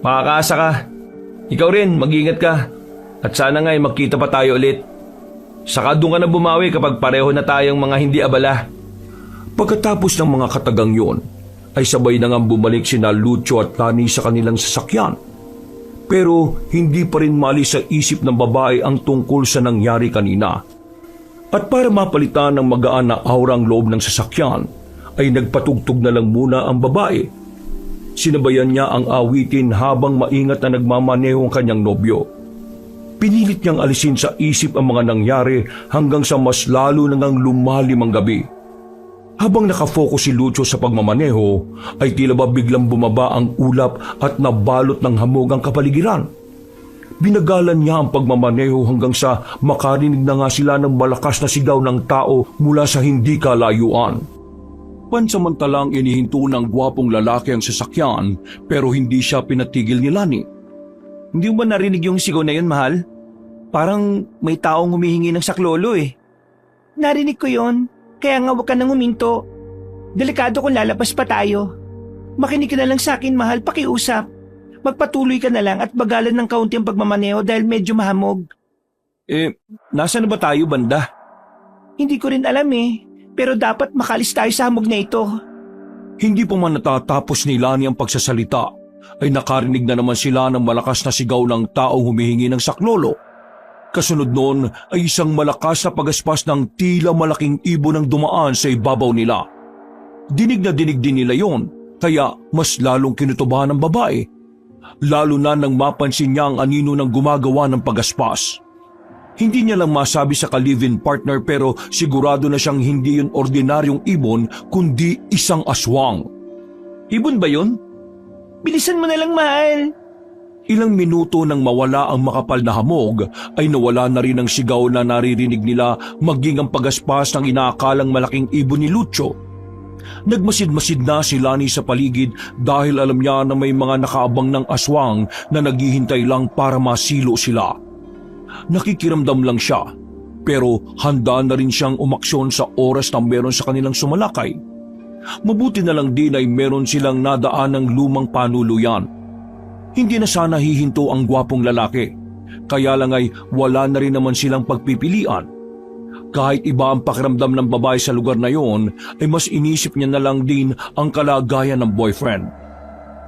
Makakaasa ka. Ikaw rin, mag-ingat ka. At sana nga magkita pa tayo ulit. Saka doon ka na bumawi kapag pareho na tayong mga hindi abala. Pagkatapos ng mga katagang yon, ay sabay na nga bumalik sina Lucio at Lani sa kanilang sasakyan. Pero hindi pa rin mali sa isip ng babae ang tungkol sa nangyari kanina. At para mapalitan ng magaan na aurang loob ng sasakyan, ay nagpatugtog na lang muna ang babae. Sinabayan niya ang awitin habang maingat na nagmamaneho ang kanyang nobyo. Pinilit niyang alisin sa isip ang mga nangyari hanggang sa mas lalo nang lumalim ang gabi. Habang nakafocus si Lucio sa pagmamaneho, ay tila ba biglang bumaba ang ulap at nabalot ng hamog ang kapaligiran. Binagalan niya ang pagmamaneho hanggang sa makarinig na nga sila ng malakas na sigaw ng tao mula sa hindi kalayuan. Pansamantalang inihinto ng gwapong lalaki ang sasakyan pero hindi siya pinatigil ni Lani. Hindi mo ba narinig yung sigaw na yun, mahal? Parang may taong humihingi ng saklolo Narinig ko yon, kaya nga huwag ka nang huminto. Delikado kung lalabas pa tayo. Makinig ka na lang sa akin, mahal, pakiusap. Magpatuloy ka na lang at bagalan ng kaunti ang pagmamaneho dahil medyo mahamog. Nasaan na ba tayo, banda? Hindi ko rin alam pero dapat makalis tayo sa hamog na ito. Hindi pa man natatapos ni Lani ang pagsasalita, ay nakarinig na naman sila ng malakas na sigaw ng taong humihingi ng saklolo. Kasunod noon ay isang malakas na pagaspas ng tila malaking ibon ang dumaan sa ibabaw nila. Dinig na dinig din nila yon, kaya mas lalong kinutubahan ng babae. Lalo na nang mapansin niya ang anino ng gumagawa ng pagaspas. Hindi niya lang masabi sa ka-live-in partner pero sigurado na siyang hindi yun ordinaryong ibon kundi isang aswang. Ibon ba yun? Bilisan mo na lang, mahal. Ilang minuto nang mawala ang makapal na hamog ay nawala na rin ang sigaw na naririnig nila maging ang pagaspas ng inaakalang malaking ibon ni Lucio. Nagmasid-masid na si Lani sa paligid dahil alam niya na may mga nakaabang ng aswang na naghihintay lang para masilo sila. Nakikiramdam lang siya, pero handa na rin siyang umaksyon sa oras na meron sa kanilang sumalakay. Mabuti na lang din ay meron silang nadaan ng lumang panuluyan. Hindi na sana hihinto ang gwapong lalaki, kaya lang ay wala na rin naman silang pagpipilian. Kahit iba ang pakiramdam ng babae sa lugar na yon, ay mas inisip niya na lang din ang kalagayan ng boyfriend.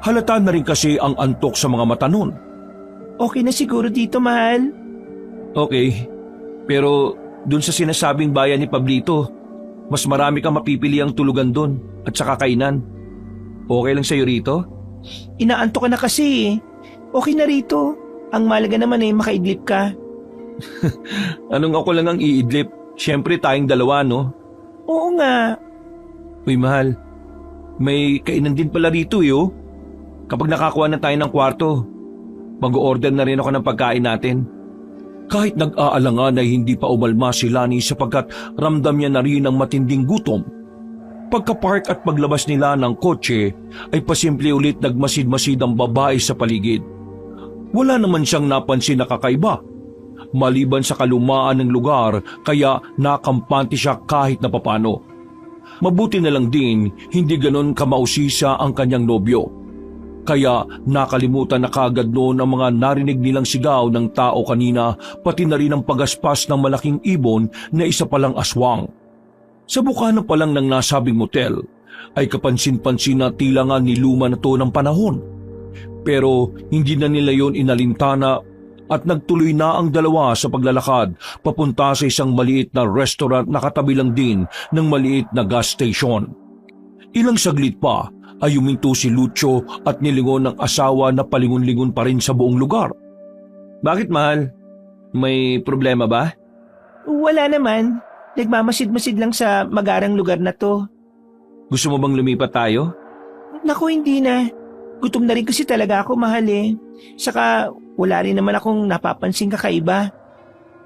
Halata na rin kasi ang antok sa mga mata nun. Okay na siguro dito, mahal. Okay, pero dun sa sinasabing bayan ni Pablito, mas marami kang mapipili ang tulugan dun at saka kainan. Okay lang sa'yo rito? Inaantok ka na kasi eh. Okay na rito. Ang malaga naman ay makaidlip ka. Anong ako lang ang iidlip? Siyempre tayong dalawa, no? Oo nga. Uy, mahal. May kainan din pala rito, yo. Kapag nakakuha na tayo ng kwarto, mag-order na rin ako ng pagkain natin. Kahit nag-aalangan ay hindi pa umalma si Lani sapagkat ramdam niya na rin ang matinding gutom. Pagka-park at paglabas nila ng kotse ay pasimple ulit nagmasid-masid ang babae sa paligid. Wala naman siyang napansin na kakaiba. Maliban sa kalumaan ng lugar kaya nakampante siya kahit na papano. Mabuti na lang din hindi ganon kamausisa ang kanyang nobyo. Kaya nakalimutan na kagad noon ang mga narinig nilang sigaw ng tao kanina pati na rin ang pagaspas ng malaking ibon na isa palang aswang. Sa bukana pa lang ng nasabing motel ay kapansin-pansin na tila nga niluma na to ng panahon. Pero hindi na nila yon inalintana at nagtuloy na ang dalawa sa paglalakad papunta sa isang maliit na restaurant na katabi lang din ng maliit na gas station. Ilang saglit pa ay huminto si Lucio at nilingon ng asawa na palingon-lingon pa rin sa buong lugar. Bakit, mahal? May problema ba? Wala naman. Nagmamasid-masid lang sa magarang lugar na to. Gusto mo bang lumipat tayo? Naku, hindi na. Gutom na rin kasi talaga ako, mahal eh. Saka wala rin naman akong napapansing kakaiba.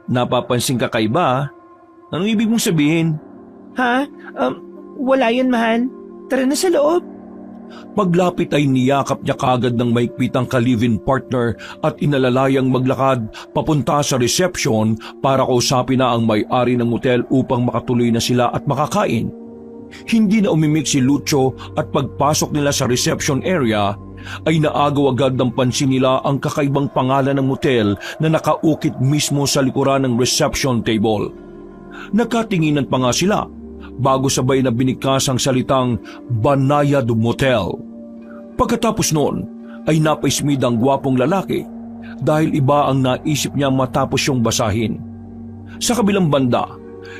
Napapansin ka kaiba? Anong ibig mong sabihin? Ha? Wala yun, mahal. Tara na sa loob. Paglapit ay niyakap niya kagad ng maigpit ang ka-live-in partner at inalalayang maglakad papunta sa reception para kausapin na ang may-ari ng motel upang makatuloy na sila at makakain. Hindi na umimik si Lucio at pagpasok nila sa reception area ay naagaw agad ng pansin nila ang kakaibang pangalan ng motel na nakaukit mismo sa likuran ng reception table. Nagkatinginan pa nga sila bago sabay na binikas ang salitang Banayad Motel. Pagkatapos noon ay napaismid ang gwapong lalaki dahil iba ang naisip niya matapos yung basahin. Sa kabilang banda,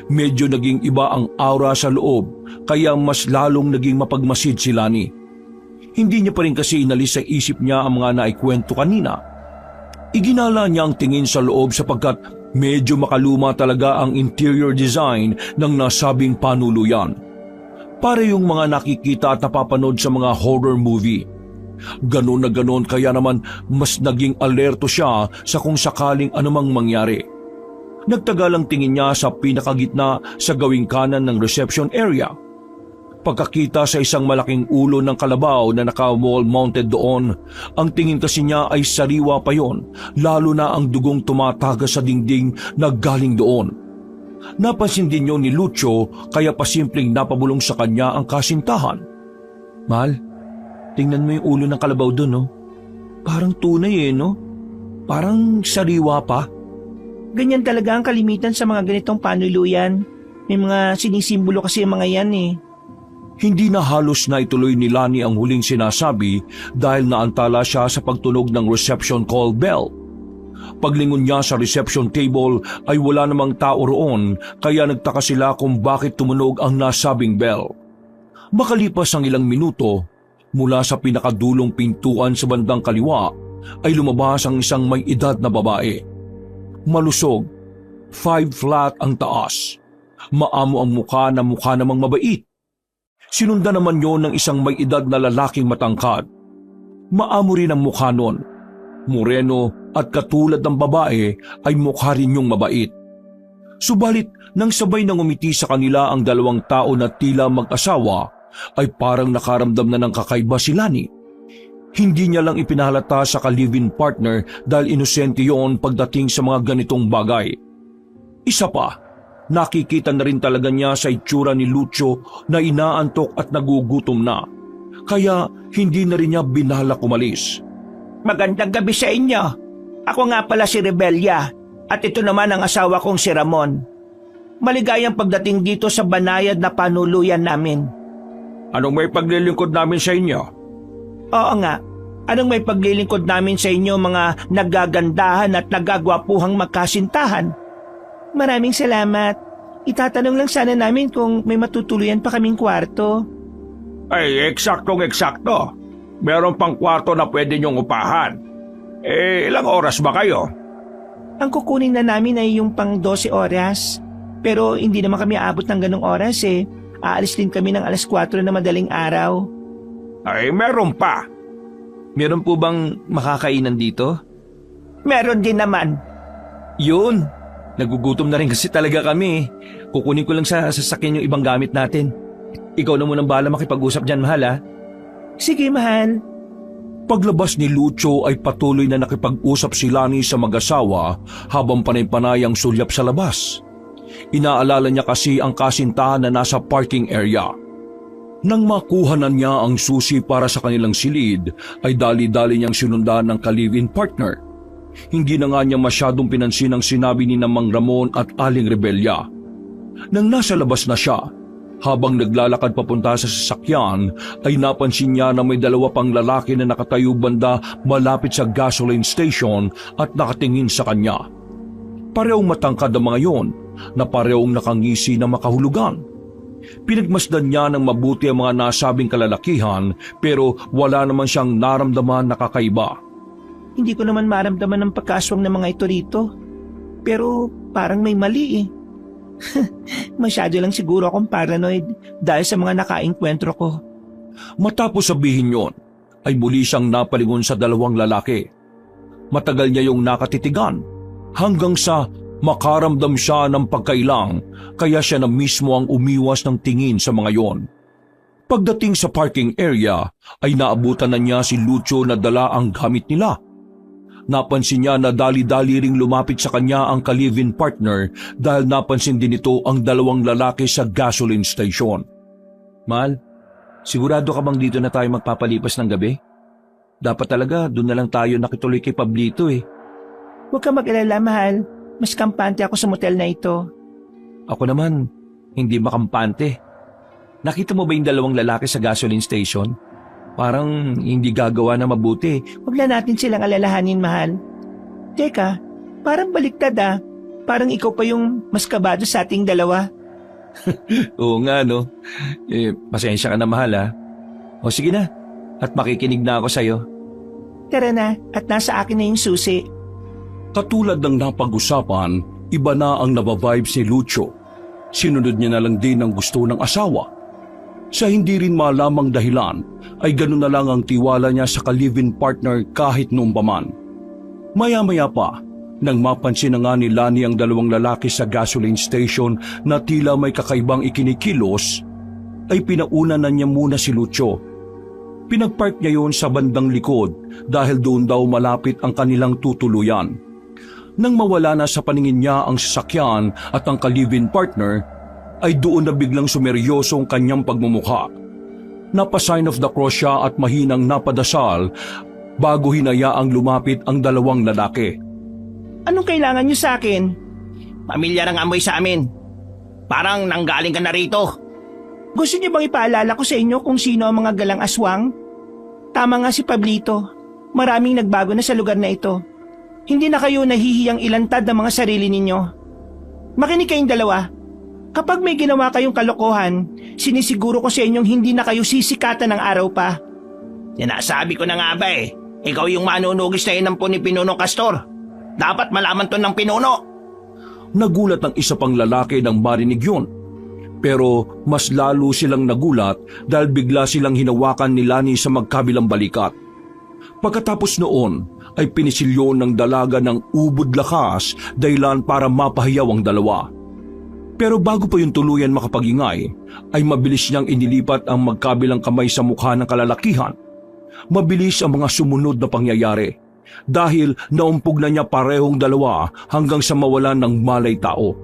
medyo naging iba ang aura sa loob kaya mas lalong naging mapagmasid si Lani. Hindi niya pa rin kasi inalis sa isip niya ang mga naikwento kanina. Iginala niya ang tingin sa loob sapagkat medyo makaluma talaga ang interior design ng nasabing panuluyan. Para yung mga nakikita at napapanood sa mga horror movie. Ganon na ganon kaya naman mas naging alerto siya sa kung sakaling anumang mangyari. Nagtagalang tingin niya sa pinakagitna sa gawing kanan ng reception area. Pagkakita sa isang malaking ulo ng kalabaw na naka-wall mounted doon, ang tingin kasi niya ay sariwa pa yon, lalo na ang dugong tumatagas sa dingding na galing doon. Napansin din yun ni Lucio kaya pasimpleng napabulong sa kanya ang kasintahan. Mahal, tingnan mo yung ulo ng kalabaw doon, no? Parang tunay no? Parang sariwa pa. Ganyan talaga ang kalimitan sa mga ganitong panuluyan. May mga sinisimbolo kasi ang mga yan eh. Hindi na halos na ituloy ni Lani ang huling sinasabi dahil naantala siya sa pagtunog ng reception call bell. Paglingon niya sa reception table ay wala namang tao roon kaya nagtaka sila kung bakit tumunog ang nasabing bell. Makalipas ang ilang minuto, mula sa pinakadulong pintuan sa bandang kaliwa ay lumabas ang isang may edad na babae. Malusog, 5 flat ang taas, maamo ang mukha na mukha namang mabait. Sinundan naman yon ng isang may edad na lalaking matangkad. Maamo rin ang mukha nun. Moreno at katulad ng babae ay mukha rin niyong mabait. Subalit nang sabay nang umiti sa kanila ang dalawang tao na tila mag-asawa, ay parang nakaramdam na ng kakaiba si Lani. Hindi niya lang ipinahalata sa ka-live-in partner dahil inosente yon pagdating sa mga ganitong bagay. Isa pa, nakikita na rin talaga niya sa itsura ni Lucio na inaantok at nagugutom na, kaya hindi na rin niya binalak umalis. Magandang gabi sa inyo. Ako nga pala si Rebellia at ito naman ang asawa kong si Ramon. Maligayang pagdating dito sa banayad na panuluyan namin. Anong may paglilingkod namin sa inyo? Oo nga, anong may paglilingkod namin sa inyo mga nagagandahan at nagagwapuhang magkasintahan? Maraming salamat. Itatanong lang sana namin kung may matutuluyan pa kaming kwarto. Ay, eksaktong-eksakto. Meron pang kwarto na pwede niyong upahan. Ilang oras ba kayo? Ang kukunin na namin ay yung pang 12 oras. Pero hindi naman kami aabot ng ganong oras eh. Aalis din kami ng 4:00 na madaling araw. Ay, meron pa. Meron po bang makakainan dito? Meron din naman. Yun! Nagugutom na rin kasi talaga kami. Kukunin ko lang sa sasakyan yung ibang gamit natin. Ikaw na munang bahala makipag-usap dyan, mahal ha? Sige, mahal. Paglabas ni Lucio ay patuloy na nakipag-usap si Lani sa mag-asawa habang panay-panay ang sulyap sa labas. Inaalala niya kasi ang kasintahan na nasa parking area. Nang makuha na niya ang susi para sa kanilang silid, ay dali-dali niyang sinundan ng ka-live-in partner. Hindi na nga niya masyadong pinansin ang sinabi ni Mang Ramon at Aling Rebellia. Nang nasa labas na siya, habang naglalakad papunta sa sasakyan, ay napansin niya na may dalawa pang lalaki na nakatayo banda malapit sa gasoline station at nakatingin sa kanya. Parehong matangkad ang mga yon, na parehong nakangisi na makahulugan. Pinagmasdan niya ng mabuti ang mga nasabing kalalakihan pero wala naman siyang naramdaman na kakaiba. Hindi ko naman maramdaman ng pagkaswang ng mga ito rito. Pero parang may mali eh. Masyado lang siguro akong paranoid dahil sa mga nakaengkwentro ko. Matapos sabihin yon, ay muli siyang napalingon sa dalawang lalaki. Matagal niya yung nakatitigan hanggang sa makaramdam siya ng pagkailang, kaya siya na mismo ang umiwas ng tingin sa mga yon. Pagdating sa parking area ay naabutan na niya si Lucio na dala ang gamit nila. Napansin niya na dali-dali ring lumapit sa kanya ang ka-live-in partner dahil napansin din ito ang dalawang lalaki sa gasoline station. Mahal, sigurado ka bang dito na tayo magpapalipas ng gabi? Dapat talaga doon na lang tayo nakituloy kay Pablito eh. Huwag ka mag-alala, mahal. Mas kampante ako sa motel na ito. Ako naman, hindi makampante. Nakita mo ba yung dalawang lalaki sa gasoline station? Parang hindi gagawa na mabuti. Huwag na natin silang alalahanin, mahal. Teka, parang baliktad ah. Parang ikaw pa yung mas kabado sa ating dalawa. Oo nga no. Pasensya ka na mahal ha. O sige na, at makikinig na ako sa'yo. Tara na, at nasa akin na yung susi. Katulad ng napag-usapan, iba na ang nabavibes ni Lucio. Sinunod niya na lang din ang gusto ng asawa. Sa hindi rin malamang dahilan, ay ganun na lang ang tiwala niya sa ka-live-in partner kahit noong paman. Maya-maya pa, nang mapansin na nga ni Lani ang dalawang lalaki sa gasoline station na tila may kakaibang ikinikilos, ay pinauna na niya muna si Lucio. Pinagpark niya yon sa bandang likod dahil doon daw malapit ang kanilang tutuluyan. Nang mawala na sa paningin niya ang sasakyan at ang ka-live-in partner, ay doon na biglang sumeryoso ang kanyang pagmumukha. Napa-sign of the cross siya at mahinang napadasal bago hinayaang lumapit ang dalawang lalaki. Anong kailangan niyo sa akin? Pamilya ng amoy sa amin. Parang nanggaling ka na rito. Gusto niyo bang ipaalala ko sa inyo kung sino ang mga galang aswang? Tama nga si Pablito. Maraming nagbago na sa lugar na ito. Hindi na kayo nahihiyang ilantad ng mga sarili ninyo. Makinig kayong dalawa. Kapag may ginawa kayong kalokohan, sinisiguro ko sa inyong hindi na kayo sisikatan ng araw pa. Sinasabi ko na nga ba eh. Ikaw yung manunugis na inampon ni Pinunong Castor. Dapat malaman to ng pinuno. Nagulat ang isa pang lalaki nang marinig yun. Pero mas lalo silang nagulat dahil bigla silang hinawakan ni Lani sa magkabilang balikat. Pagkatapos noon ay pinisilyon ng dalaga ng ubod lakas dahilan para mapahiyaw ang dalawa. Pero bago pa yung tuluyan makapagingay, ay mabilis niyang inilipat ang magkabilang kamay sa mukha ng kalalakihan. Mabilis ang mga sumunod na pangyayari dahil naumpog na niya parehong dalawa hanggang sa mawalan ng malay tao.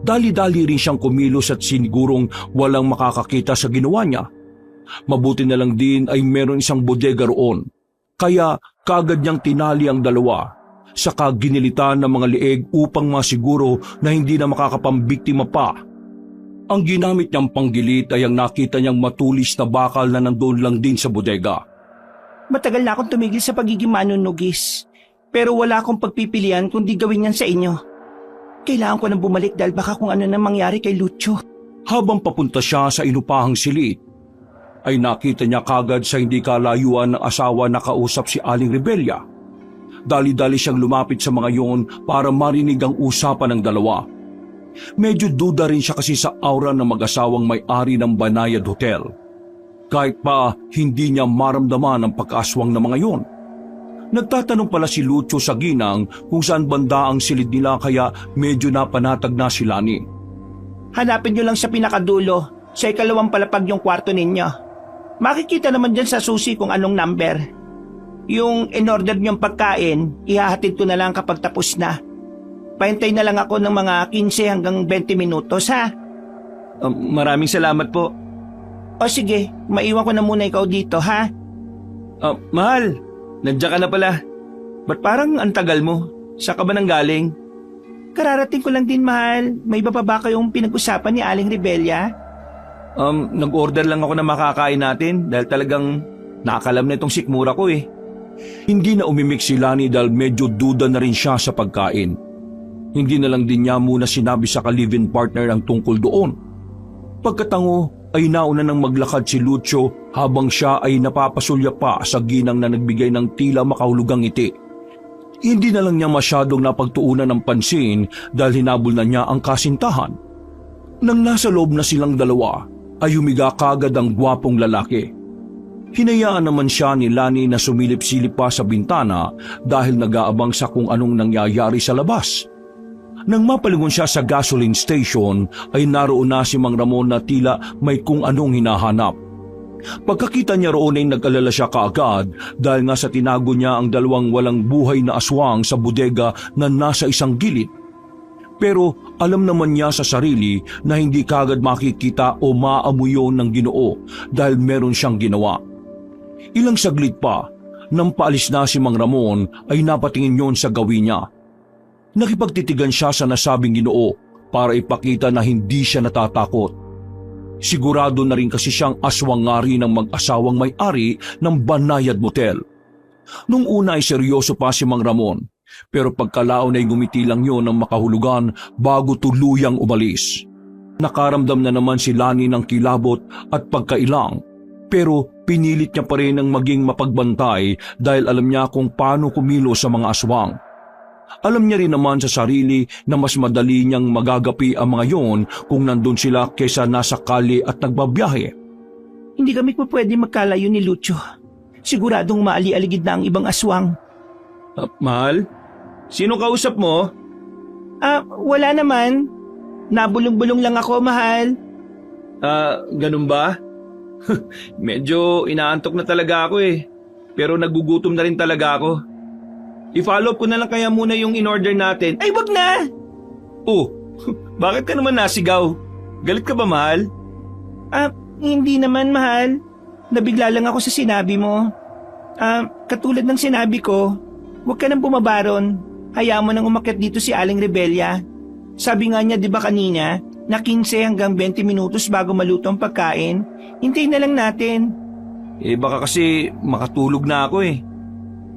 Dali-dali rin siyang kumilos at sinigurong walang makakakita sa ginawa niya. Mabuti na lang din ay meron isang bodega roon, kaya kagad niyang tinali ang dalawa, saka ginilitan ng mga lieg upang masiguro na hindi na makakapambiktima pa. Ang ginamit niyang panggilit ay ang nakita niyang matulis na bakal na nandoon lang din sa bodega. Matagal na akong tumigil sa pagiging manunugis, pero wala akong pagpipilian kundi gawin yan sa inyo. Kailangan ko nang bumalik dahil baka kung ano nang mangyari kay Lucio. Habang papunta siya sa inupahang silid, ay nakita niya kagad sa hindi kalayuan ng asawa na kausap si Aling Rebella. Dali-dali siyang lumapit sa mga yon para marinig ang usapan ng dalawa. Medyo duda rin siya kasi sa aura ng mag-asawang may-ari ng Banayad Hotel. Kahit pa hindi niya maramdaman ang pagkaaswang ng mga yon. Nagtatanong pala si Lucio sa ginang kung saan banda ang silid nila kaya medyo napanatag na si Lani. Hanapin nyo lang sa pinakadulo, sa ikalawang palapag yung kwarto ninyo. Makikita naman dyan sa susi kung anong number. Yung in-order nyong pagkain, ihahatid ko na lang kapag tapos na. Pahintay na lang ako ng mga 15 hanggang 20 minutos, ha? Maraming salamat po. O sige, maiwan ko na muna ikaw dito, ha? Mahal, nandiyan ka na pala. Ba't parang ang tagal mo? Saan ka ba nang galing? Kararating ko lang din, mahal. May iba pa ba kayong pinag-usapan ni Aling Rebella? Nag-order lang ako na makakain natin dahil talagang nakakalam na itong sikmura ko eh. Hindi na umimik si Lani dahil medyo duda na rin siya sa pagkain. Hindi na lang din niya muna sinabi sa ka-live-in partner ang tungkol doon. Pagkatango ay nauna nang maglakad si Lucio habang siya ay napapasulya pa sa ginang na nagbigay ng tila makahulugang ngiti. Hindi na lang niya masyadong napagtuunan ng pansin dahil hinabol na niya ang kasintahan. Nang nasa loob na silang dalawa, ay humiga kagad ang gwapong lalaki. Hinayaan naman siya ni Lani na sumilip-silip pa sa bintana dahil nag-aabang sa kung anong nangyayari sa labas. Nang mapalingon siya sa gasoline station ay naroon na si Mang Ramon na tila may kung anong hinahanap. Pagkakita niya roon ay nag-alala siya kaagad dahil nga sa tinago niya ang dalawang walang buhay na aswang sa bodega na nasa isang gilid. Pero alam naman niya sa sarili na hindi kagad makikita o maamoy yun ng Ginoo dahil meron siyang ginawa. Ilang saglit pa, nang paalis na si Mang Ramon ay napatingin yon sa gawin niya. Nakipagtitigan siya sa nasabing Ginoo para ipakita na hindi siya natatakot. Sigurado na rin kasi siyang aswangari ng mag-asawang may-ari ng Banayad Motel. Nung una ay seryoso pa si Mang Ramon, pero pagkalaon ay gumiti lang yon ng makahulugan bago tuluyang umalis. Nakaramdam na naman si Lani ng kilabot at pagkailang, pero pinilit niya pa rin ang maging mapagbantay dahil alam niya kung paano kumilos sa mga aswang. Alam niya rin naman sa sarili na mas madali niyang magagapi ang mga yon kung nandun sila kaysa nasa kali at nagbabiyahe. Hindi kami po pwede magkalayo ni Lucio. Siguradong maali-aligid na ang ibang aswang. Mahal, sino kausap mo? Wala naman. Nabulong-bulong lang ako, mahal. Ganun ba? Medyo inaantok na talaga ako eh. Pero nagugutom na rin talaga ako. I-follow up ko na lang kaya muna yung in-order natin. Ay, wag na! Oh, bakit ka naman nasigaw? Galit ka ba, mahal? Hindi naman, mahal. Nabigla lang ako sa sinabi mo. Katulad ng sinabi ko, huwag ka nang bumabaron. Hayaan mo nang umakyat dito si Aling Rebella. Sabi nga niya, di ba kanina, na 15 hanggang 20 minutos bago maluto ang pagkain. Hintayin na lang natin. Baka kasi makatulog na ako eh.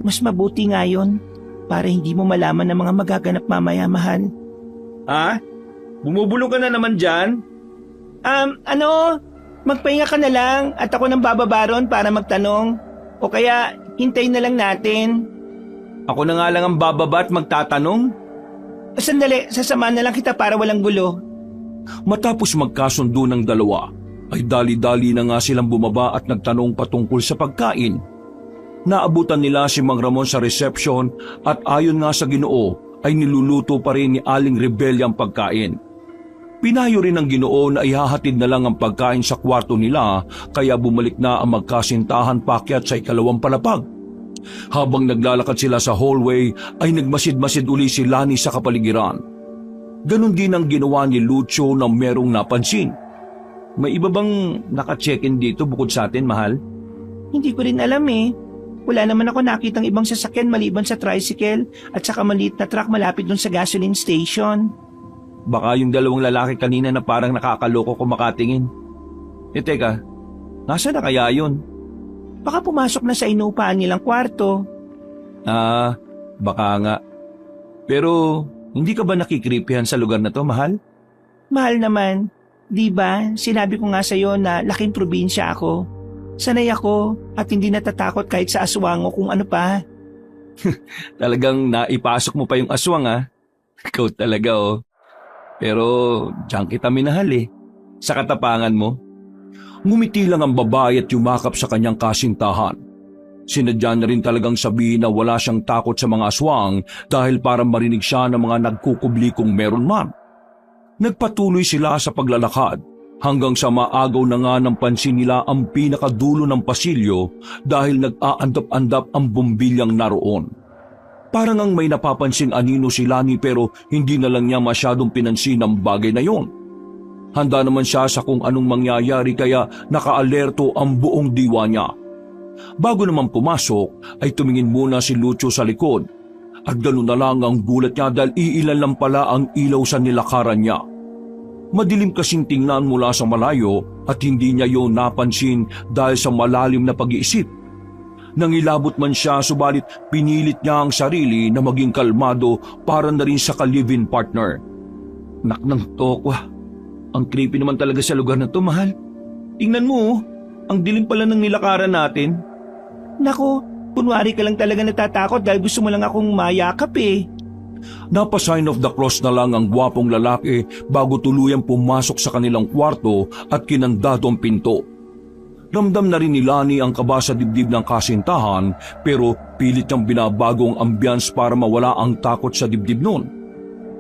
Mas mabuti nga yun, para hindi mo malaman ng mga magaganap mamaya, mahal. Bumubulong ka na naman dyan? Magpahinga ka na lang at ako nang bababaron para magtanong. O kaya, hintayin na lang natin. Ako na nga lang ang bababa at magtatanong. Sandali, sasamahan na lang kita para walang gulo. Matapos magkasundo ng dalawa, ay dali-dali na nga silang bumaba at nagtanong patungkol sa pagkain. Naabutan nila si Mang Ramon sa reception at ayon nga sa Ginoo ay niluluto pa rin ni Aling Rebelya ang pagkain. Pinayo rin ng Ginoo na ihahatid na lang ang pagkain sa kwarto nila kaya bumalik na ang magkasintahan paakyat sa ikalawang palapag. Habang naglalakad sila sa hallway ay nagmasid-masid uli si Lani sa kapaligiran. Ganon din ang ginawa ni Lucio na merong napansin. May iba bang naka-check-in dito bukod sa atin, mahal? Hindi ko rin alam eh. Wala naman ako nakitang ibang sasakyan maliban sa tricycle at saka maliit na truck malapit dun sa gasoline station. Baka yung dalawang lalaki kanina na parang nakakaloko kung makatingin. Teka, nasa na kaya yun? Baka pumasok na sa inupaan nilang kwarto. Baka nga. Pero hindi ka ba nakikripihan sa lugar na to, mahal? Mahal naman. Di ba? Sinabi ko nga sa'yo na laking probinsya ako. Sanay ako at hindi natatakot kahit sa aswang o kung ano pa. Talagang naipasok mo pa yung aswang, ha? Ikaw talaga, oh. Pero diyan kita minahal eh. Sa katapangan mo. Ngumiti lang ang babae at yumakap sa kanyang kasintahan. Sinadya na rin talagang sabihin na wala siyang takot sa mga aswang dahil para marinig siya ng mga nagkukubli kung meron man. Nagpatuloy sila sa paglalakad hanggang sa maagaw na nga ng pansin nila ang pinakadulo ng pasilyo dahil nag-aandap-andap ang bumbilyang naroon. Parang ang may napapansing anino si Lani pero hindi na lang niya masyadong pinansin ang bagay na yon. Handa naman siya sa kung anong mangyayari kaya nakaalerto ang buong diwa niya. Bago naman pumasok ay tumingin muna si Lucio sa likod at ganoon na lang ang gulat niya dahil iilan lang pala ang ilaw sa nilakaran niya. Madilim kasing tingnan mula sa malayo at hindi niya yon napansin dahil sa malalim na pag-iisip. Nangilabot man siya subalit pinilit niya ang sarili na maging kalmado para na rin sa ka-live-in partner. Naknang tokwa. Ang creepy naman talaga sa lugar na to, mahal. Tingnan mo, ang dilim pala ng nilakaran natin. Nako, kunwari ka lang talaga natatakot dahil gusto mo lang akong mayakap eh. Napasign of the cross na lang ang gwapong lalaki bago tuluyang pumasok sa kanilang kwarto at kinandado ang pinto. Ramdam na rin ni Lani ang kaba sa dibdib ng kasintahan pero pilit niyang binabago ang ambiance para mawala ang takot sa dibdib noon.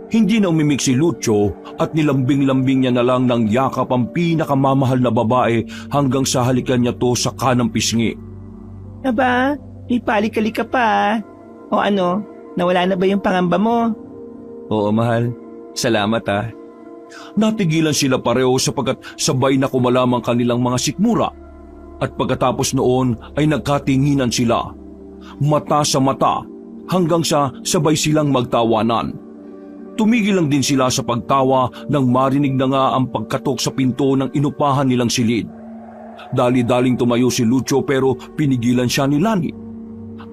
Hindi na umimik si Lucio at nilambing-lambing niya na lang ng yakap ang pinakamamahal na babae hanggang sa halikan niya to sa kanang pisngi. Aba, may palikali ka pa. O ano, nawala na ba yung pangamba mo? Oo, mahal. Salamat, ha. Natigilan sila pareho sapagkat sabay na kumalam ang kanilang mga sikmura. At pagkatapos noon ay nagkatinginan sila. Mata sa mata hanggang sa sabay silang magtawanan. Tumigil lang din sila sa pagtawa nang marinig na nga ang pagkatok sa pinto ng inupahan nilang silid. Dali-daling tumayo si Lucio pero pinigilan siya ni Lani.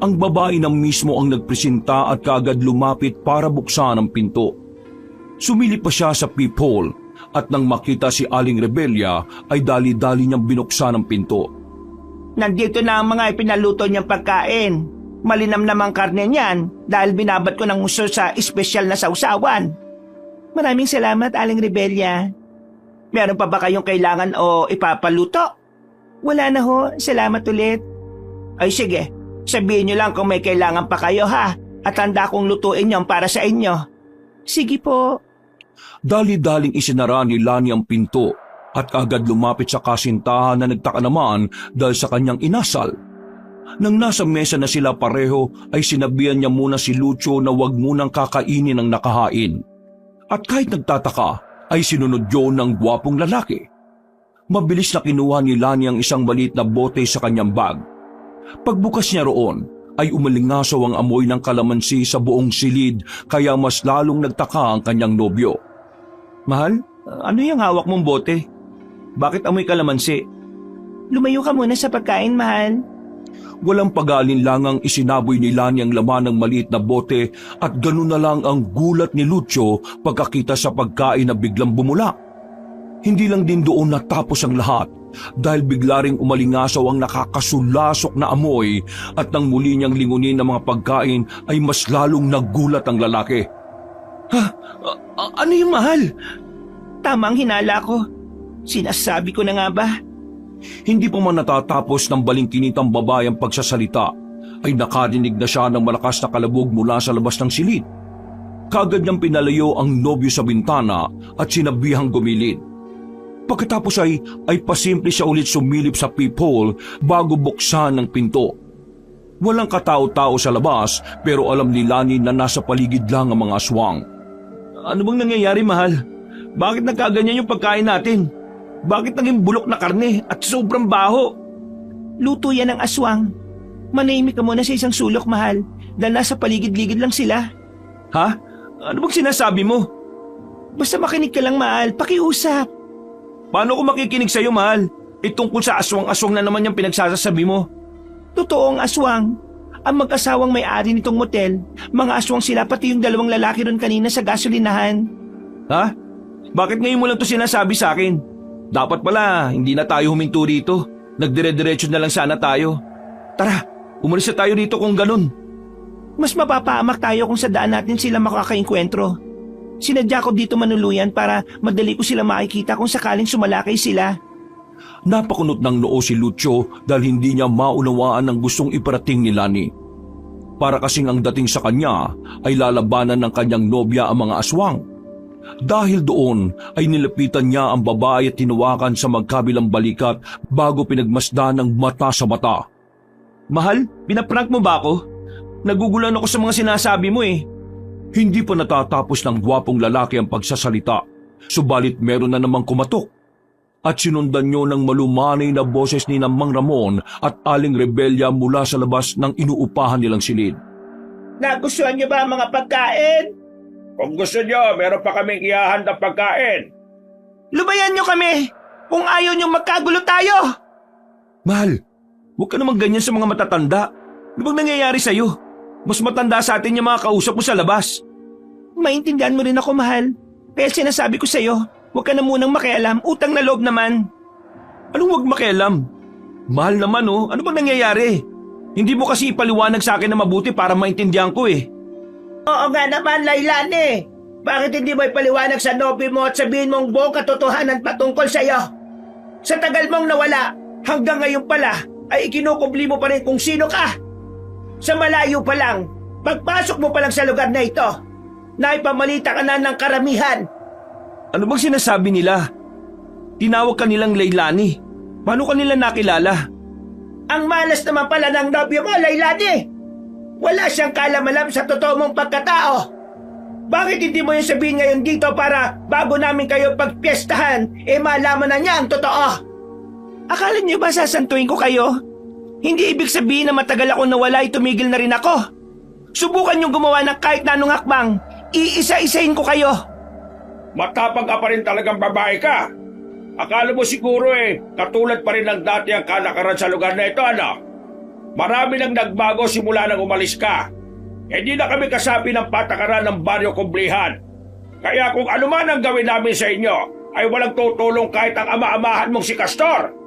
Ang babae na mismo ang nagpresenta at kaagad lumapit para buksan ang pinto. Sumilip pa siya sa peephole at nang makita si Aling Rebelya ay dali-dali niyang binuksan ang pinto. Nandito na ang mga ipinaluto niyang pagkain. Malinam namang karne niyan dahil binabat ko ng gusto sa espesyal na sausawan. Maraming salamat, Aling Rebelya. Meron pa ba kayong kailangan o ipapaluto? Wala na ho, salamat ulit. Ay sige, sabihin niyo lang kung may kailangan pa kayo ha at handa kong lutuin niyon para sa inyo. Sige po. Dali-daling isinara ni Lani ang pinto at kaagad lumapit sa kasintahan na nagtaka naman dahil sa kanyang inasal. Nang nasa mesa na sila pareho ay sinabihan niya muna si Lucio na wag munang kakainin ang nakahain. At kahit nagtataka ay sinunod yun ng gwapong lalaki. Mabilis na kinuha ni Lani ang isang maliit na bote sa kanyang bag. Pagbukas niya roon ay umalingasaw ang amoy ng kalamansi sa buong silid kaya mas lalong nagtaka ang kanyang nobyo. Mahal, ano yung hawak mong bote? Bakit amoy kalamansi? Lumayo ka muna sa pagkain, mahal. Walang pag-aalinlangang isinaboy ni Lani ang laman ng maliit na bote at ganoon na lang ang gulat ni Lucio pagkakita sa pagkain na biglang bumula. Hindi lang din doon natapos ang lahat dahil bigla ring umalingasaw ang nakakasulasok na amoy at nang muli niyang lingunin ang mga pagkain ay mas lalong nagulat ang lalaki. Ano yung mahal? Tamang hinala ko. Sinasabi ko na nga ba? Hindi pa man natatapos ng balingkinitang babae ang pagsasalita ay nakarinig na siya ng malakas na kalabog mula sa labas ng silid. Kaagad niyang pinalayo ang nobyo sa bintana at sinabihang gumilid. Pagkatapos ay pasimple siya ulit sumilip sa peephole bago buksan ng pinto. Walang katao-tao sa labas pero alam ni Lani na nasa paligid lang ang mga aswang. Ano bang nangyayari, mahal? Bakit nagkaganyan yung pagkain natin? Bakit naging bulok na karne at sobrang baho? Luto yan ng aswang. Manahimik ka muna sa isang sulok, mahal, dahil nasa paligid-ligid lang sila. Ha? Ano bang sinasabi mo? Basta makinig ka lang, mahal, pakiusap. Paano ko makikinig sa'yo, mahal? Tungkol sa aswang-aswang na naman yung pinagsasabi mo. Totoong aswang. Ang mag-asawang may-ari nitong motel, mga aswang sila pati yung dalawang lalaki ron kanina sa gasolinahan. Ha? Bakit ngayon mo lang to sinasabi sa akin? Dapat pala, hindi na tayo huminto rito. Nagdire-diretso na lang sana tayo. Tara, umalis na tayo dito kung ganun. Mas mapapaamak tayo kung sa daan natin sila makakainkwentro. Sinadya ko dito manuluyan para madali ko sila makikita kung sakaling sumalakay sila. Napakunot ng noo si Lucio dahil hindi niya maunawaan ang gustong iparating ni Lani. Para kasing ang dating sa kanya ay lalabanan ng kanyang nobya ang mga aswang. Dahil doon ay nilapitan niya ang babae at tinawakan sa magkabilang balikat bago pinagmasdan ng mata sa mata. Mahal, pinaprank mo ba ako? Nagugulan ako sa mga sinasabi mo eh. Hindi pa natatapos ng gwapong lalaki ang pagsasalita, subalit meron na namang kumatok. At sinundan niyo ng malumanay na boses ni Mang Ramon at Aling Rebelya mula sa labas ng inuupahan nilang silid. Nagustuhan niyo ba ang mga pagkain? Kung gusto nyo, meron pa kaming ihahandang pagkain. Lubayan niyo kami! Kung ayaw niyo magkagulo tayo! Mahal, huwag ka naman ganyan sa mga matatanda. Ano bang nangyayari sa'yo? Mas matanda sa atin yung mga kausap mo sa labas. Maintindihan mo rin ako, mahal. Kaya sinasabi ko sa'yo, huwag ka na munang makialam, utang na loob naman. Anong huwag makialam? Mahal naman oh, ano bang nangyayari? Hindi mo kasi ipaliwanag sa akin na mabuti para maintindihan ko eh. Oo nga naman, Lailani. Bakit hindi mo ipaliwanag sa nobi mo at sabihin mong buong katotohanan patungkol sa'yo? Sa tagal mong nawala, hanggang ngayon pala, ay ikinukubli mo pa rin kung sino ka. Sa malayo pa lang, pagpasok mo pa lang sa lugar na ito, naipamalita ka na ng karamihan. Ano bang sinasabi nila? Tinawag ka nilang Leilani. Paano ka nila nakilala? Ang malas naman pala ng nobyo mo, Lailani. Wala siyang kalamalam sa totoo mong pagkatao. Bakit hindi mo yung sabihin ngayon dito para bago namin kayo pagpiestahan, malaman na niya ang totoo? Akala niyo ba sasantuin ko kayo? Hindi ibig sabihin na matagal ako nawala ay tumigil na rin ako. Subukan niyong gumawa ng kahit na anong hakbang. Iisa-isahin ko kayo. Matapang ka pa rin talagang babae ka. Akala mo siguro katulad pa rin ng dati ang kalakaran sa lugar na ito, ano? Marami nang nagbago simula nang umalis ka. Hindi na kami kasabi ng patakaran ng Baryo Kumblihan. Kaya kung ano man ang gawin namin sa inyo, ay walang tutulong kahit ang ama-amahan mong si Castor.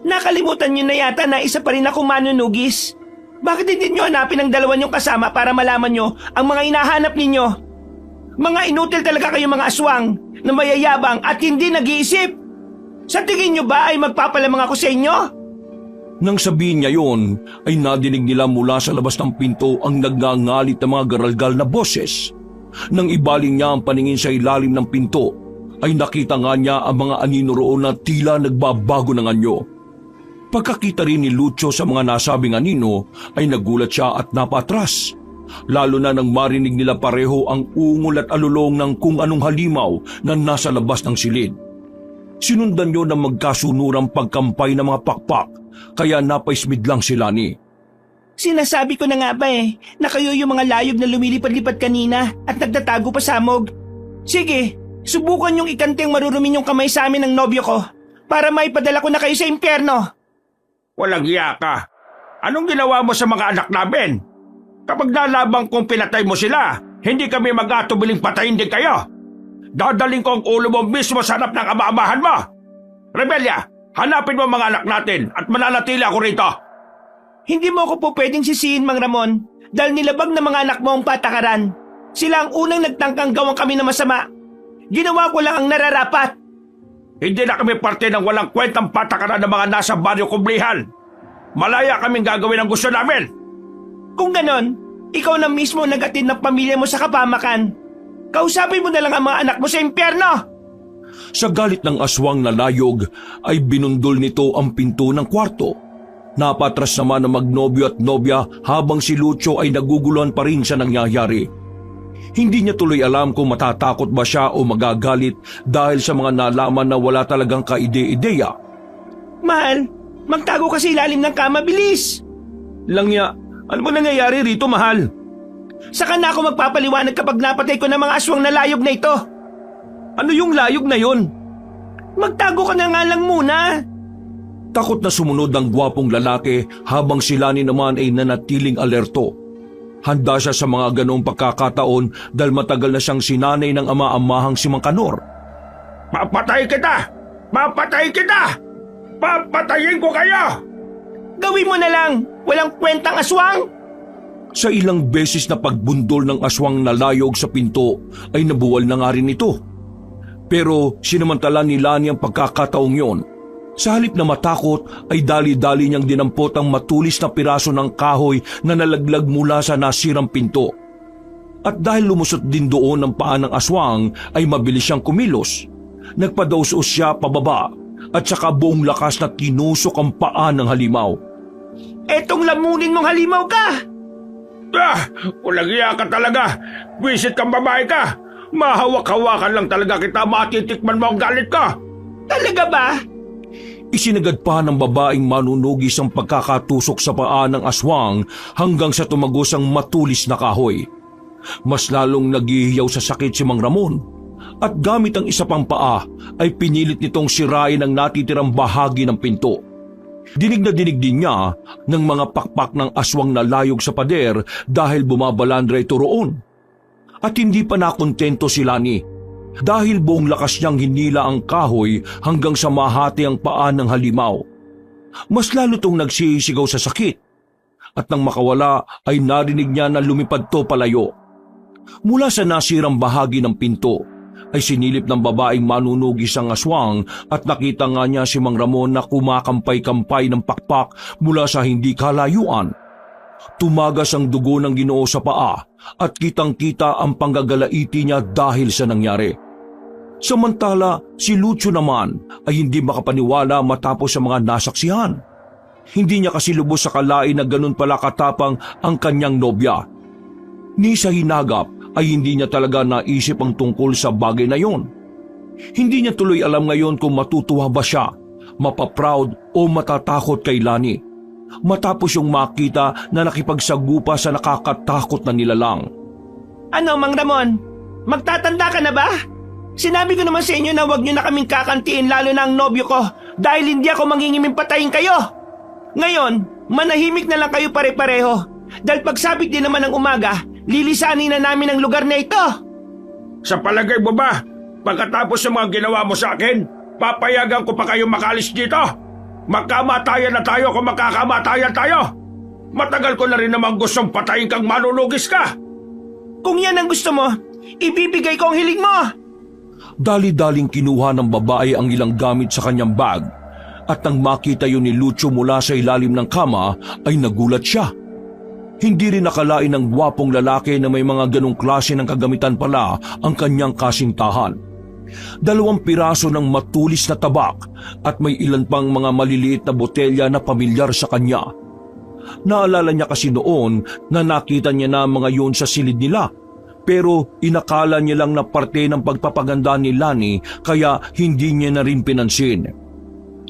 Nakalimutan niyo na yata na isa pa rin akong manunugis. Bakit hindi niyo hanapin ang dalawa niyong kasama para malaman niyo ang mga hinahanap ninyo? Mga inutil talaga kayo mga aswang na mayayabang at hindi nag-iisip. Sa tingin niyo ba ay magpapalamang ako sa inyo? Nang sabihin niya yon, ay nadinig nila mula sa labas ng pinto ang nagngangalit na mga garalgal na boses. Nang ibaling niya ang paningin sa ilalim ng pinto, ay nakita nga niya ang mga anino roon na tila nagbabago ng anyo. Pagkakita rin ni Lucio sa mga nasabing anino, ay nagulat siya at napatras. Lalo na nang marinig nila pareho ang ungol at alulong ng kung anong halimaw na nasa labas ng silid. Sinundan niyo ng magkasunurang pagkampay ng mga pakpak, kaya napaismid lang si Lani. Sinasabi ko na nga ba na kayo yung mga layog na lumilipad-lipad kanina at nagtatago pa sa amog. Sige, subukan yung ikanting marurumi yung kamay sa amin ng nobyo ko para maipadala ko na kayo sa impyerno. Walang hiya ka. Anong ginawa mo sa mga anak namin? Kapag nalabang kong pinatay mo sila, hindi kami mag-atubiling patayin din kayo. Dadaling ko ang ulo mo mismo sa harap ng ama-amahan mo. Rebelya, hanapin mo mga anak natin at mananatili ako rito. Hindi mo ako po pwedeng sisihin, Mang Ramon, dahil nilabag na mga anak mo ang patakaran. Sila ang unang nagtangkang gawang kami na masama. Ginawa ko lang ang nararapat. Hindi na kami parte ng walang kwentang patakaran ng mga nasa Baryo Kumblihan. Malaya kaming gagawin ang gusto namin. Kung ganon, ikaw na mismo nag-atid ng pamilya mo sa kapamakan. Kausapin mo na lang ang mga anak mo sa impyerno! Sa galit ng aswang na layog ay binundol nito ang pinto ng kwarto. Napatras naman ang magnobyo at nobya habang si Lucio ay naguguluhan pa rin sa nangyayari. Hindi niya tuloy alam kung matatakot ba siya o magagalit dahil sa mga nalaman na wala talagang kaide-ideya. Mahal, magtago ka sa ilalim ng kama, bilis! Langya, ano ba nangyayari rito, mahal? Saka na ako magpapaliwanag kapag napatay ko ng mga aswang na layog na ito. Ano yung layog na yon? Magtago ka na nga lang muna. Takot na sumunod ang gwapong lalaki habang si Lani naman ay nanatiling alerto. Handa siya sa mga ganong pagkakataon dahil matagal na siyang sinanay ng ama-amahang si Mang Kanor. Papatay kita! Papatay kita! Papatayin ko kayo! Gawin mo na lang, walang kwentang aswang. Sa ilang beses na pagbundol ng aswang na layog sa pinto ay nabuwal na nga rin ito. Pero sinamantala ni Lani ang pagkakataong yon. Sa halip na matakot ay dali-dali niyang dinampot ang matulis na piraso ng kahoy na nalaglag mula sa nasirang pinto. At dahil lumusot din doon ang paa ng aswang ay mabilis siyang kumilos. Nagpadaos-os siya pababa at saka buong lakas na tinusok ang paa ng halimaw. Etong lamunin mong halimaw ka! Walang iya ka talaga! Wisit kang babae ka! Mahawak-hawakan lang talaga kita, matitikman mo ang galit ka! Talaga ba? Isinagad pa ng babaeng manunugis ang pagkakatusok sa paa ng aswang hanggang sa tumagos ang matulis na kahoy. Mas lalong naghihiyaw sa sakit si Mang Ramon at gamit ang isa pang paa ay pinilit nitong sirain ang natitirang bahagi ng pinto. Dinig na dinig din niya ng mga pakpak ng aswang na layog sa pader dahil bumabalandra ito roon. At hindi pa nakontento si Lani dahil buong lakas niyang hinila ang kahoy hanggang sa mahati ang paa ng halimaw. Mas lalo tong nagsisigaw sa sakit at nang makawala ay narinig niya na lumipad to palayo. Mula sa nasirang bahagi ng pinto ay sinilip ng babaeng manunugis ang aswang at nakita nga niya si Mang Ramon na kumakampay-kampay ng pakpak mula sa hindi kalayuan. Tumagas ang dugo ng Ginoo sa paa at kitang-kita ang panggagalaiti niya dahil sa nangyari. Samantala, si Lucio naman ay hindi makapaniwala matapos sa mga nasaksihan. Hindi niya kasi lubos sa kalain na ganun pala katapang ang kanyang nobya. Ni sa hinagap ay hindi niya talaga naisip ang tungkol sa bagay na yon. Hindi niya tuloy alam ngayon kung matutuwa ba siya, mapaproud o matatakot kay Lani. Matapos yung makita na nakipagsagupa sa nakakatakot na nilalang. Ano, Mang Ramon? Magtatanda ka na ba? Sinabi ko naman sa inyo na huwag niyo na kaming kakantiin lalo na ang nobyo ko dahil hindi ako mangingiming patayin kayo. Ngayon, manahimik na lang kayo pare-pareho dahil pagsabit din naman ng umaga, lilisanin na namin ang lugar na ito. Sa palagay mo ba, pagkatapos ng mga ginawa mo sa akin, papayagan ko pa kayo makalis dito? Magkamatayan na tayo kung magkakamatayan tayo. Matagal ko na rin namang gustong patayin kang manunugis ka. Kung yan ang gusto mo, ibibigay ko ang hiling mo. Dali-daling kinuha ng babae ang ilang gamit sa kanyang bag at nang makita yun ni Lucio mula sa ilalim ng kama ay nagulat siya. Hindi rin nakalain ng gwapong lalaki na may mga ganong klase ng kagamitan pala ang kanyang kasintahan. 2 piraso ng matulis na tabak at may ilan pang mga maliliit na botelya na pamilyar sa kanya. Naalala niya kasi noon na nakita niya na mga yun sa silid nila, pero inakala niya lang na parte ng pagpapaganda ni Lani kaya hindi niya na rin pinansin.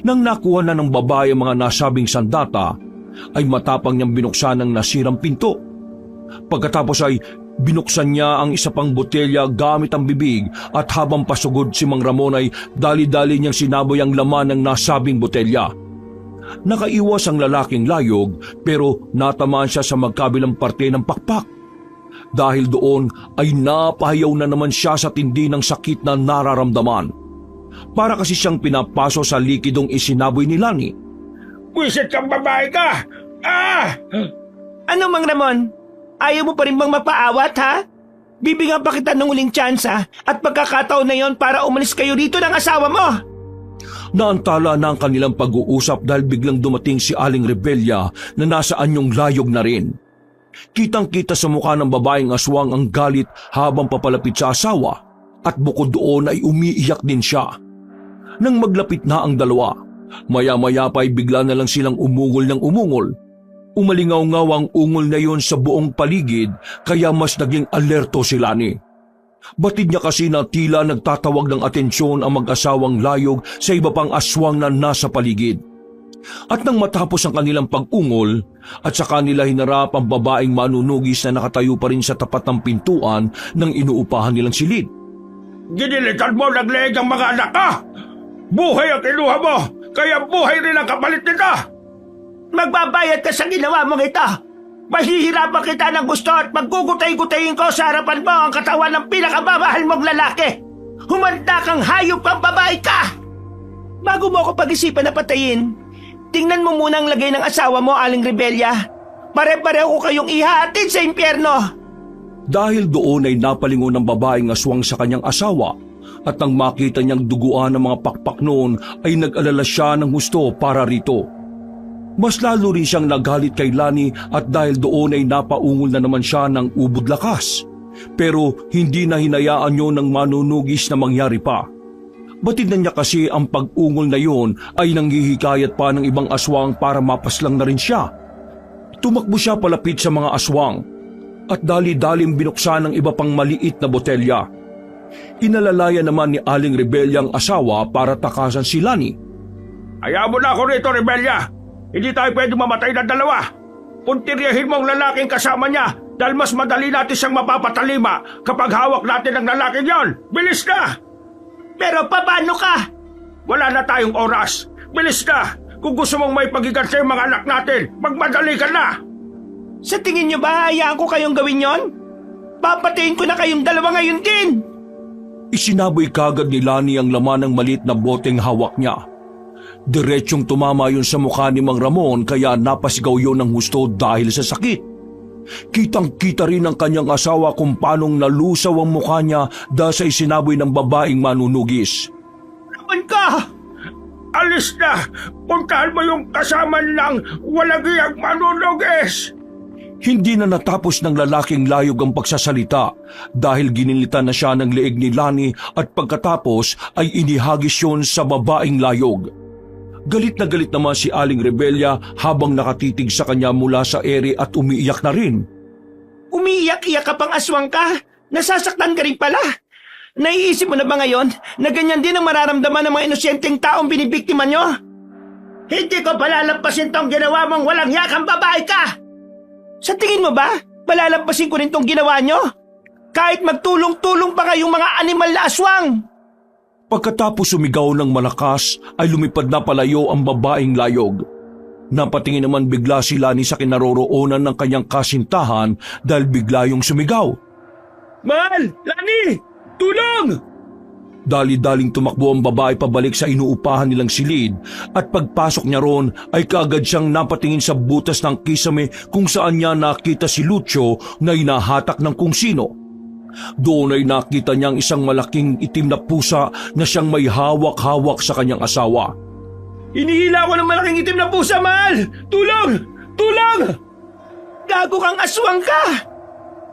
Nang nakuha na ng babae ang mga nasabing sandata, ay matapang niyang binuksan ang nasirang pinto. Pagkatapos ay binuksan niya ang isa pang botelya gamit ang bibig at habang pasugod si Mang Ramon ay dali-dali niyang sinaboy ang laman ng nasabing botelya. Nakaiwas ang lalaking layog pero natamaan siya sa magkabilang parte ng pakpak. Dahil doon ay napahayaw na naman siya sa tindi ng sakit na nararamdaman. Para kasi siyang pinapaso sa likidong isinaboy ni Lani. Wisit kang babae ka! Ano, Mang Ramon? Ayaw mo pa rin bang mapaawat, ha? Bibigyan pa kita ng uling tsansa at pagkakataon na yon para umalis kayo rito ng asawa mo. Naantala na ang kanilang pag-uusap dahil biglang dumating si Aling Rebelya na nasa anyong layog na rin. Kitang-kita sa mukha ng babaeng aswang ang galit habang papalapit sa asawa at bukod doon ay umiiyak din siya. Nang maglapit na ang dalawa, maya-maya pa ay bigla na lang silang umungol ng umungol. Umalingaw-ngaw ang ungol na yon sa buong paligid kaya mas naging alerto si Lani. Batid niya kasi na tila nagtatawag ng atensyon ang mag-asawang layog sa iba pang aswang na nasa paligid. At nang matapos ang kanilang pag-ungol at sa kanila hinarap ang babaeng manunugis na nakatayo pa rin sa tapat ng pintuan ng inuupahan nilang silid. Ginilitan mo nagleeg ang mga anak ka! Buhay ang kinuha mo, kaya buhay rin ang kapalit nito! Magbabayad ka sa ginawa mong ito! Mahihirapan kita ng gusto at magkugutay-gutayin ko sa harapan mo ang katawan ng pinakamamahal mong lalaki! Humanda kang hayop kang babae ka! Bago mo ako pag-isipan na patayin, tingnan mo muna ang lagay ng asawa mo, Aling Rebelya. Pare-pareho ko kayong ihahatid sa impyerno. Dahil doon ay napalingon ng babaeng aswang sa kanyang asawa at nang makita niyang duguan ng mga pakpak noon ay nag-alala siya ng gusto para rito. Mas lalo rin siyang nagalit kay Lani at dahil doon ay napaungol na naman siya ng ubod lakas. Pero hindi na hinayaan yun ng manunugis na mangyari pa. Batid na niya kasi ang pag-ungol na yon ay nanghihikayat pa ng ibang aswang para mapaslang na rin siya. Tumakbo siya palapit sa mga aswang at dali-dalim binuksan ng iba pang maliit na botelya. Inalalaya naman ni Aling Rebelya ang asawa para takasan si Lani. Hayaan mo na ako rito, Rebelya! Hindi tayo pwede mamatay ng dalawa! Puntiryahin mo ang lalaking kasama niya dahil mas madali natin siyang mapapatalima kapag hawak natin ang lalaking yon! Bilis na! Pero paano ka? Wala na tayong oras! Bilis na! Kung gusto mong may pagiganti ang mga anak natin, magmadali ka na! Sa tingin niyo ba hayaan ko kayong gawin yon? Papatayin ko na kayong dalawa ngayon din! Isinaboy kagad ni Lani ang laman ng maliit na boteng hawak niya. Diretsyong tumama yun sa mukha ni Mang Ramon kaya napasigaw yun ng husto dahil sa sakit. Kitang-kita rin ang kanyang asawa kung paanong nalusaw ang mukha niya dahil sa isinaboy ng babaeng manunugis. Naman ka! Alis na! Puntahan mo yung kasama ng walang iyang manunugis! Hindi na natapos ng lalaking layog ang pagsasalita dahil ginilitan na siya ng leeg ni Lani at pagkatapos ay inihagis yun sa babaeng layog. Galit na galit naman si Aling Rebelya habang nakatitig sa kanya mula sa ere at umiiyak na rin. Umiiyak-iyak ka pang aswang ka? Nasasaktan ka rin pala? Naiisip mo na ba ngayon na ganyan din ang mararamdaman ng mga inosyenteng taong binibiktima nyo? Hindi ko palalampasin tong ginawa mong walang yakang babae ka! Sa tingin mo ba, palalampasin ko rin tong ginawa nyo? Kahit magtulong-tulong pa kayong mga animal na aswang! Pagkatapos sumigaw ng malakas ay lumipad na palayo ang babaeng layog. Napatingin naman bigla si Lani sa kinaroroonan ng kanyang kasintahan dahil bigla yung sumigaw. Mahal! Lani! Tulong! Dali-daling tumakbo ang babae pabalik sa inuupahan nilang silid at pagpasok niya ron ay kaagad siyang napatingin sa butas ng kisame kung saan niya nakita si Lucio na inahatak ng kung sino. Doon ay nakita niyang isang malaking itim na pusa na siyang may hawak-hawak sa kanyang asawa. Hinihila ko ng malaking itim na pusa, mahal! Tulong! Tulong! Gago kang aswang ka!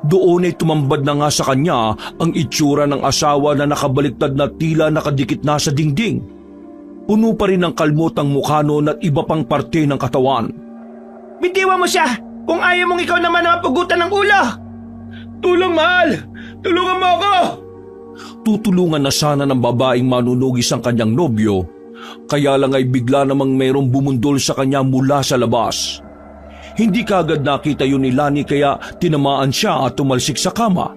Doon ay tumambad na nga sa kanya ang itsura ng asawa na nakabaliktad na tila nakadikit na sa dingding. Puno pa rin ng kalmot ang mukha noon at iba pang parte ng katawan. Bitiwan mo siya kung ayaw mong ikaw naman na mapugutan ng ulo! Tulong, mahal! Tulungan mo ako! Tutulungan na sana ng babaeng manunugis ang kanyang nobyo, kaya lang ay bigla namang mayroong bumundol sa kanya mula sa labas. Hindi kaagad nakita yun ni Lani kaya tinamaan siya at tumalsik sa kama.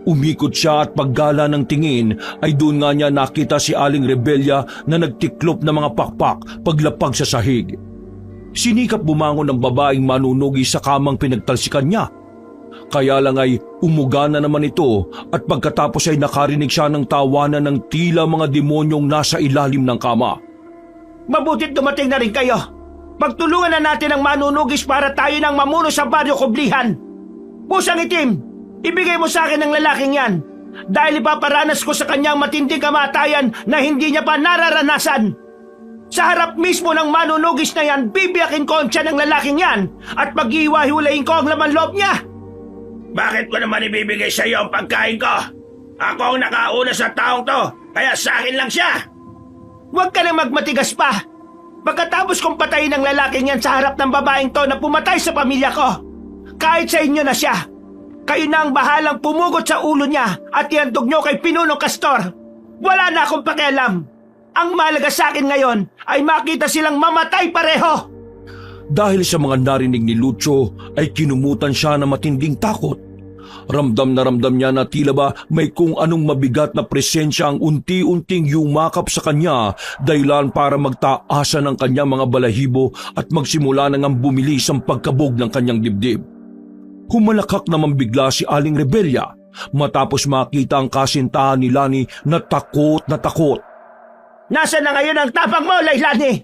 Umikot siya at paggala ng tingin ay doon nga niya nakita si Aling Rebelya na nagtiklop ng mga pakpak paglapag sa sahig. Sinikap bumangon ng babaeng manunugis sa kamang pinagtalsikan niya. Kaya lang ay umuga na naman ito at pagkatapos ay nakarinig siya ng tawanan ng tila mga demonyong nasa ilalim ng kama. Mabutit dumating na rin kayo! Pagtulungan na natin ang manunugis para tayo nang mamuno sa Baryo Kublihan! Pusang itim! Ibigay mo sa akin ang lalaking yan! Dahil ipaparanas ko sa kanyang matinding kamatayan na hindi niya pa nararanasan! Sa harap mismo ng manunugis na yan, bibiyakin ko ang tiyan ng lalaking yan at maghiwa-hiwalayin ko ang laman loob niya. Bakit ko naman ibibigay sa iyo ang pagkain ko? Ako ang nakauna sa taong to, kaya sa akin lang siya. Huwag ka na magmatigas pa. Pagkatapos kong patayin ng lalaking yan sa harap ng babaeng to na pumatay sa pamilya ko, kahit sa inyo na siya, kayo na ang bahalang pumugot sa ulo niya at ihandog nyo kay Pinunong Castor. Wala na akong pakialam. Ang mahalaga sa akin ngayon ay makita silang mamatay pareho. Dahil sa mga narinig ni Lucio ay kinumutan siya ng matinding takot. Ramdam na ramdam niya na tila ba may kung anong mabigat na presensya ang unti-unting yumakap sa kanya dahilan para magtaasa ng kanyang mga balahibo at magsimula nang ang bumilis ang pagkabog ng kanyang dibdib. Humalakak naman bigla si Aling Rebelya matapos makita ang kasintahan ni Lani na takot na takot. Nasaan na ngayon ang tapang mo, Lailani?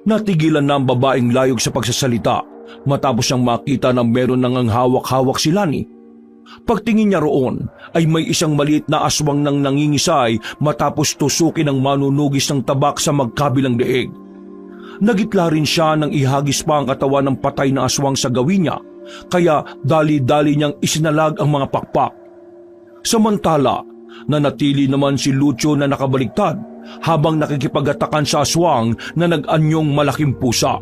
Natigilan na ang babaeng layog sa pagsasalita matapos siyang makita na meron nang ang hawak-hawak si Lani. Pagtingin niya roon ay may isang maliit na aswang nang nangingisay matapos tusukin ang manunugis ng tabak sa magkabilang leeg. Nagitla rin siya nang ihagis pa ang katawan ng patay na aswang sa gawin niya, kaya dali-dali niyang isinalag ang mga pakpak. Samantala, nanatili naman si Lucio na nakabaliktad habang nakikipagatakan sa aswang na nag-anyong malaking pusa.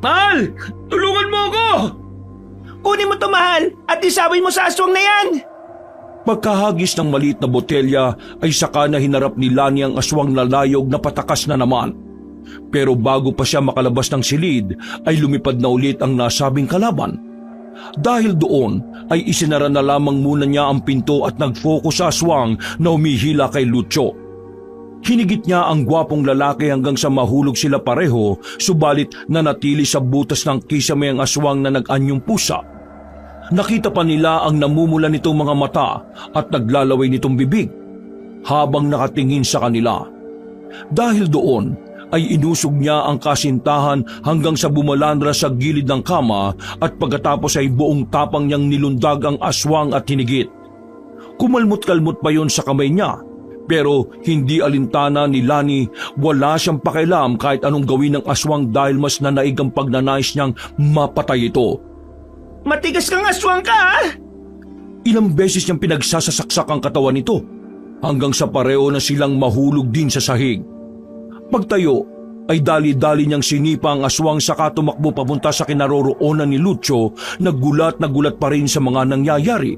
Mahal! Tulungan mo ako! Kunin mo to, mahal, at isawin mo sa aswang na yan. Pagkahagis ng maliit na botelya ay saka na hinarap ni Lani ang aswang na layog na patakas na naman. Pero bago pa siya makalabas ng silid ay lumipad na ulit ang nasabing kalaban. Dahil doon ay isinara na lamang muna niya ang pinto at nag-focus sa aswang na umihila kay Lucio. Hinigit niya ang gwapong lalaki hanggang sa mahulog sila pareho, subalit nanatili sa butas ng kisame ang aswang na nag-anyong pusa. Nakita pa nila ang namumula nitong mga mata at naglalaway nitong bibig habang nakatingin sa kanila. Dahil doon ay inusog niya ang kasintahan hanggang sa bumalandra sa gilid ng kama at pagkatapos ay buong tapang niyang nilundag ang aswang at hinigit. Kumalmot-kalmot pa yon sa kamay niya, pero hindi alintana ni Lani, wala siyang pakialam kahit anong gawin ng aswang dahil mas nanaig ang pagnanais niyang mapatay ito. Matigas kang aswang ka, ha? Ilang beses niyang pinagsasasaksak ang katawan nito hanggang sa pareho na silang mahulog din sa sahig. Pagtayo ay dali-dali niyang sinipa ang aswang saka tumakbo papunta sa kinaroroonan ni Lucio, na gulat pa rin sa mga nangyayari.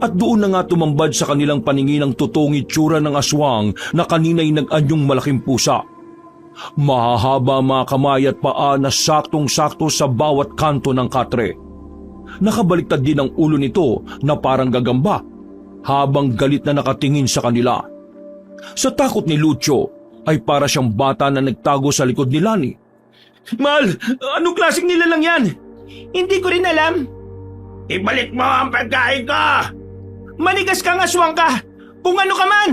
At doon na nga tumambad sa kanilang paningin ang totoong itsura ng aswang na kanina'y nag-anyong malaking pusa. Mahahaba mga kamay at paa na saktong-sakto sa bawat kanto ng katre. Nakabaliktad din ang ulo nito na parang gagamba, habang galit na nakatingin sa kanila. Sa takot ni Lucio ay para siyang bata na nagtago sa likod ni Lani. Mahal, anong klaseng nilalang yan? Hindi ko rin alam. Ibalik mo ang pagkain ko! Manigas kang aswang ka, kung ano ka man.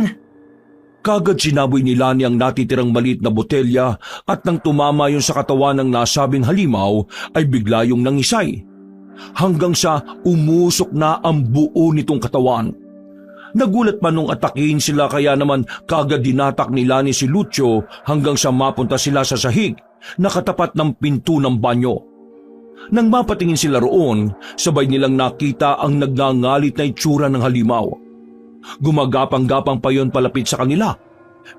Kagad sinaboy ni Lani ang natitirang maliit na botelya at nang tumama yun sa katawan ng nasabing halimaw ay bigla yung nangisay. Hanggang sa umusok na ang buo nitong katawan. Nagulat pa nung atakihin sila kaya naman kagad dinatak ni Lani si Lucio hanggang sa mapunta sila sa sahig na katapat ng pinto ng banyo. Nang mapatingin sila roon, sabay nilang nakita ang nagngangalit na itsura ng halimaw. Gumagapang-gapang pa yon palapit sa kanila,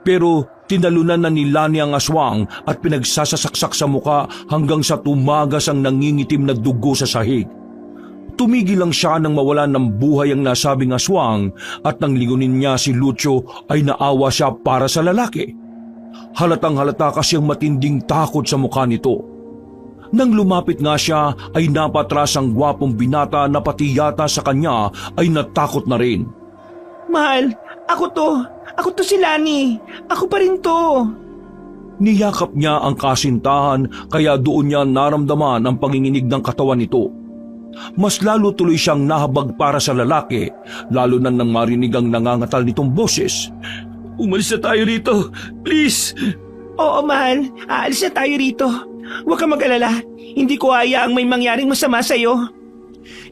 pero tinalunan na ni Lani ang aswang at pinagsasasaksak sa muka hanggang sa tumagas ang nangingitim na dugo sa sahig. Tumigil lang siya nang mawalan ng buhay ang nasabing aswang at nang lingunin niya si Lucio ay naawa siya para sa lalaki. Halatang halata kasi ang matinding takot sa mukha nito. Nang lumapit nga siya ay napatras ang gwapong binata na pati yata sa kanya ay natakot na rin. Mahal, ako to si Lani. Ako pa rin to. Niyakap niya ang kasintahan kaya doon niya naramdaman ang panginginig ng katawan nito. Mas lalo tuloy siyang nahabag para sa lalaki, lalo na nang marinig ang nangangatal nitong boses. Umalis na tayo rito, please. Oo, mahal. Aalis na tayo rito. Huwag kang mag-alala. Hindi ko hayaang may mangyaring masama sa'yo.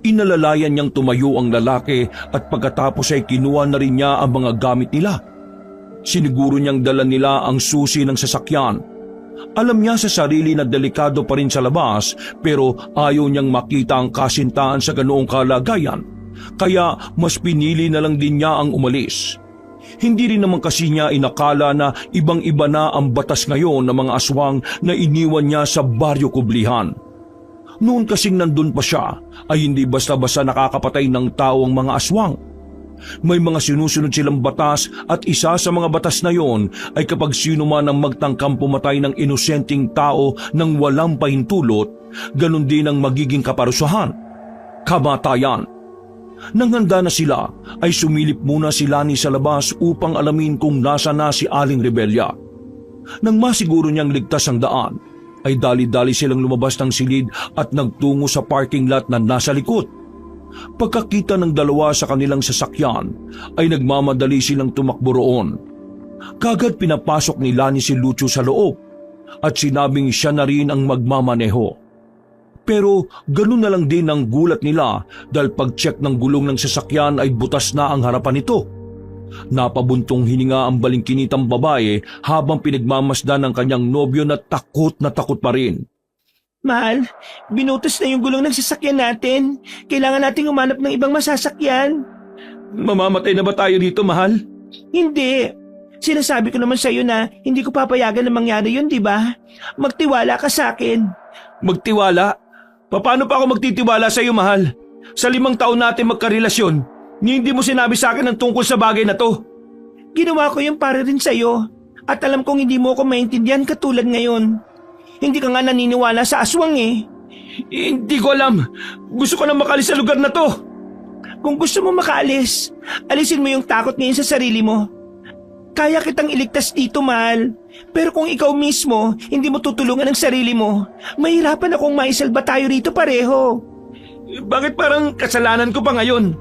Inalalayan niyang tumayo ang lalaki at pagkatapos ay kinuha na rin niya ang mga gamit nila. Siniguro niyang dala nila ang susi ng sasakyan. Alam niya sa sarili na delikado pa rin sa labas pero ayaw niyang makita ang kasintahan sa ganoong kalagayan. Kaya mas pinili na lang din niya ang umalis. Hindi rin naman kasi niya inakala na ibang-iba na ang batas ngayon ng mga aswang na iniwan niya sa Baryo Kublihan. Noon kasing nandun pa siya ay hindi basta-basta nakakapatay ng tao ang mga aswang. May mga sinusunod silang batas at isa sa mga batas na yon ay kapag sino man ang magtangkang pumatay ng inosenteng tao nang walang pahintulot, ganun din ang magiging kaparusahan. Kamatayan. Nang handa na sila, ay sumilip muna si Lani sa labas upang alamin kung nasa na si Aling Rebelya. Nang masiguro niyang ligtas ang daan, ay dali-dali silang lumabas ng silid at nagtungo sa parking lot na nasa likod. Pagkakita ng dalawa sa kanilang sasakyan, ay nagmamadali silang tumakbo roon. Kagad pinapasok ni Lani si Lucio sa loob at sinabing siya na rin ang magmamaneho. Pero ganun na lang din ang gulat nila dahil pag-check ng gulong ng sasakyan ay butas na ang harapan nito. Napabuntong hininga ang balingkinitang babae habang pinagmamasdan ng kanyang nobyo na takot pa rin. Mahal, binutas na yung gulong ng sasakyan natin. Kailangan nating umanap ng ibang masasakyan. Mamamatay na ba tayo dito, mahal? Hindi. Sinasabi ko naman sa'yo na hindi ko papayagan na mangyari yun, di ba? Magtiwala ka sa akin. Magtiwala? Paano pa ako magtitiwala sa iyo, mahal? Sa 5 taon natin magkarelasyon, hindi mo sinabi sa akin ang tungkol sa bagay na to. Ginawa ko yung para rin sa'yo. At alam kong hindi mo ako maintindihan katulad ngayon. Hindi ka nga naniniwala sa aswang eh. Hindi ko alam. Gusto ko na makalis sa lugar na to. Kung gusto mo makaalis, alisin mo yung takot ngayon sa sarili mo. Kaya kitang iligtas dito, mahal. Pero kung ikaw mismo, hindi mo tutulungan ang sarili mo, mahirapan akong maisalba tayo rito pareho. Bakit parang kasalanan ko pa ngayon?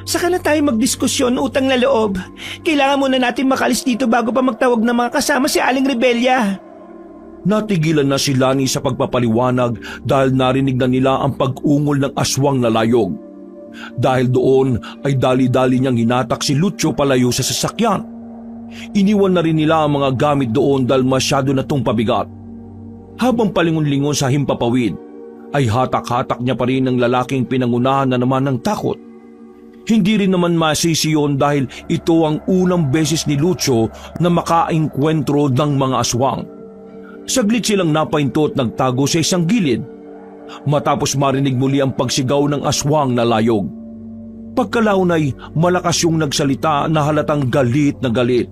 Saka na tayo magdiskusyon, utang na loob. Kailangan muna natin makalis dito bago pa magtawag ng mga kasama si Aling Rebelya. Natigilan na si Lani sa pagpapaliwanag dahil narinig na nila ang pag-ungol ng aswang na layog. Dahil doon ay dali-dali niyang hinatak si Lucio palayo sa sasakyan. Iniwan na rin nila ang mga gamit doon dahil masyado na tong pabigat. Habang palingon-lingon sa himpapawid, ay hatak-hatak niya pa rin ang lalaking pinangunahan na naman ng takot. Hindi rin naman masisi yun dahil ito ang unang beses ni Lucio na makaengkwentro ng mga aswang. Saglit silang napahinto at nagtago sa isang gilid. Matapos marinig muli ang pagsigaw ng aswang na layog. Pagkalaon ay malakas yung nagsalita na halatang galit na galit.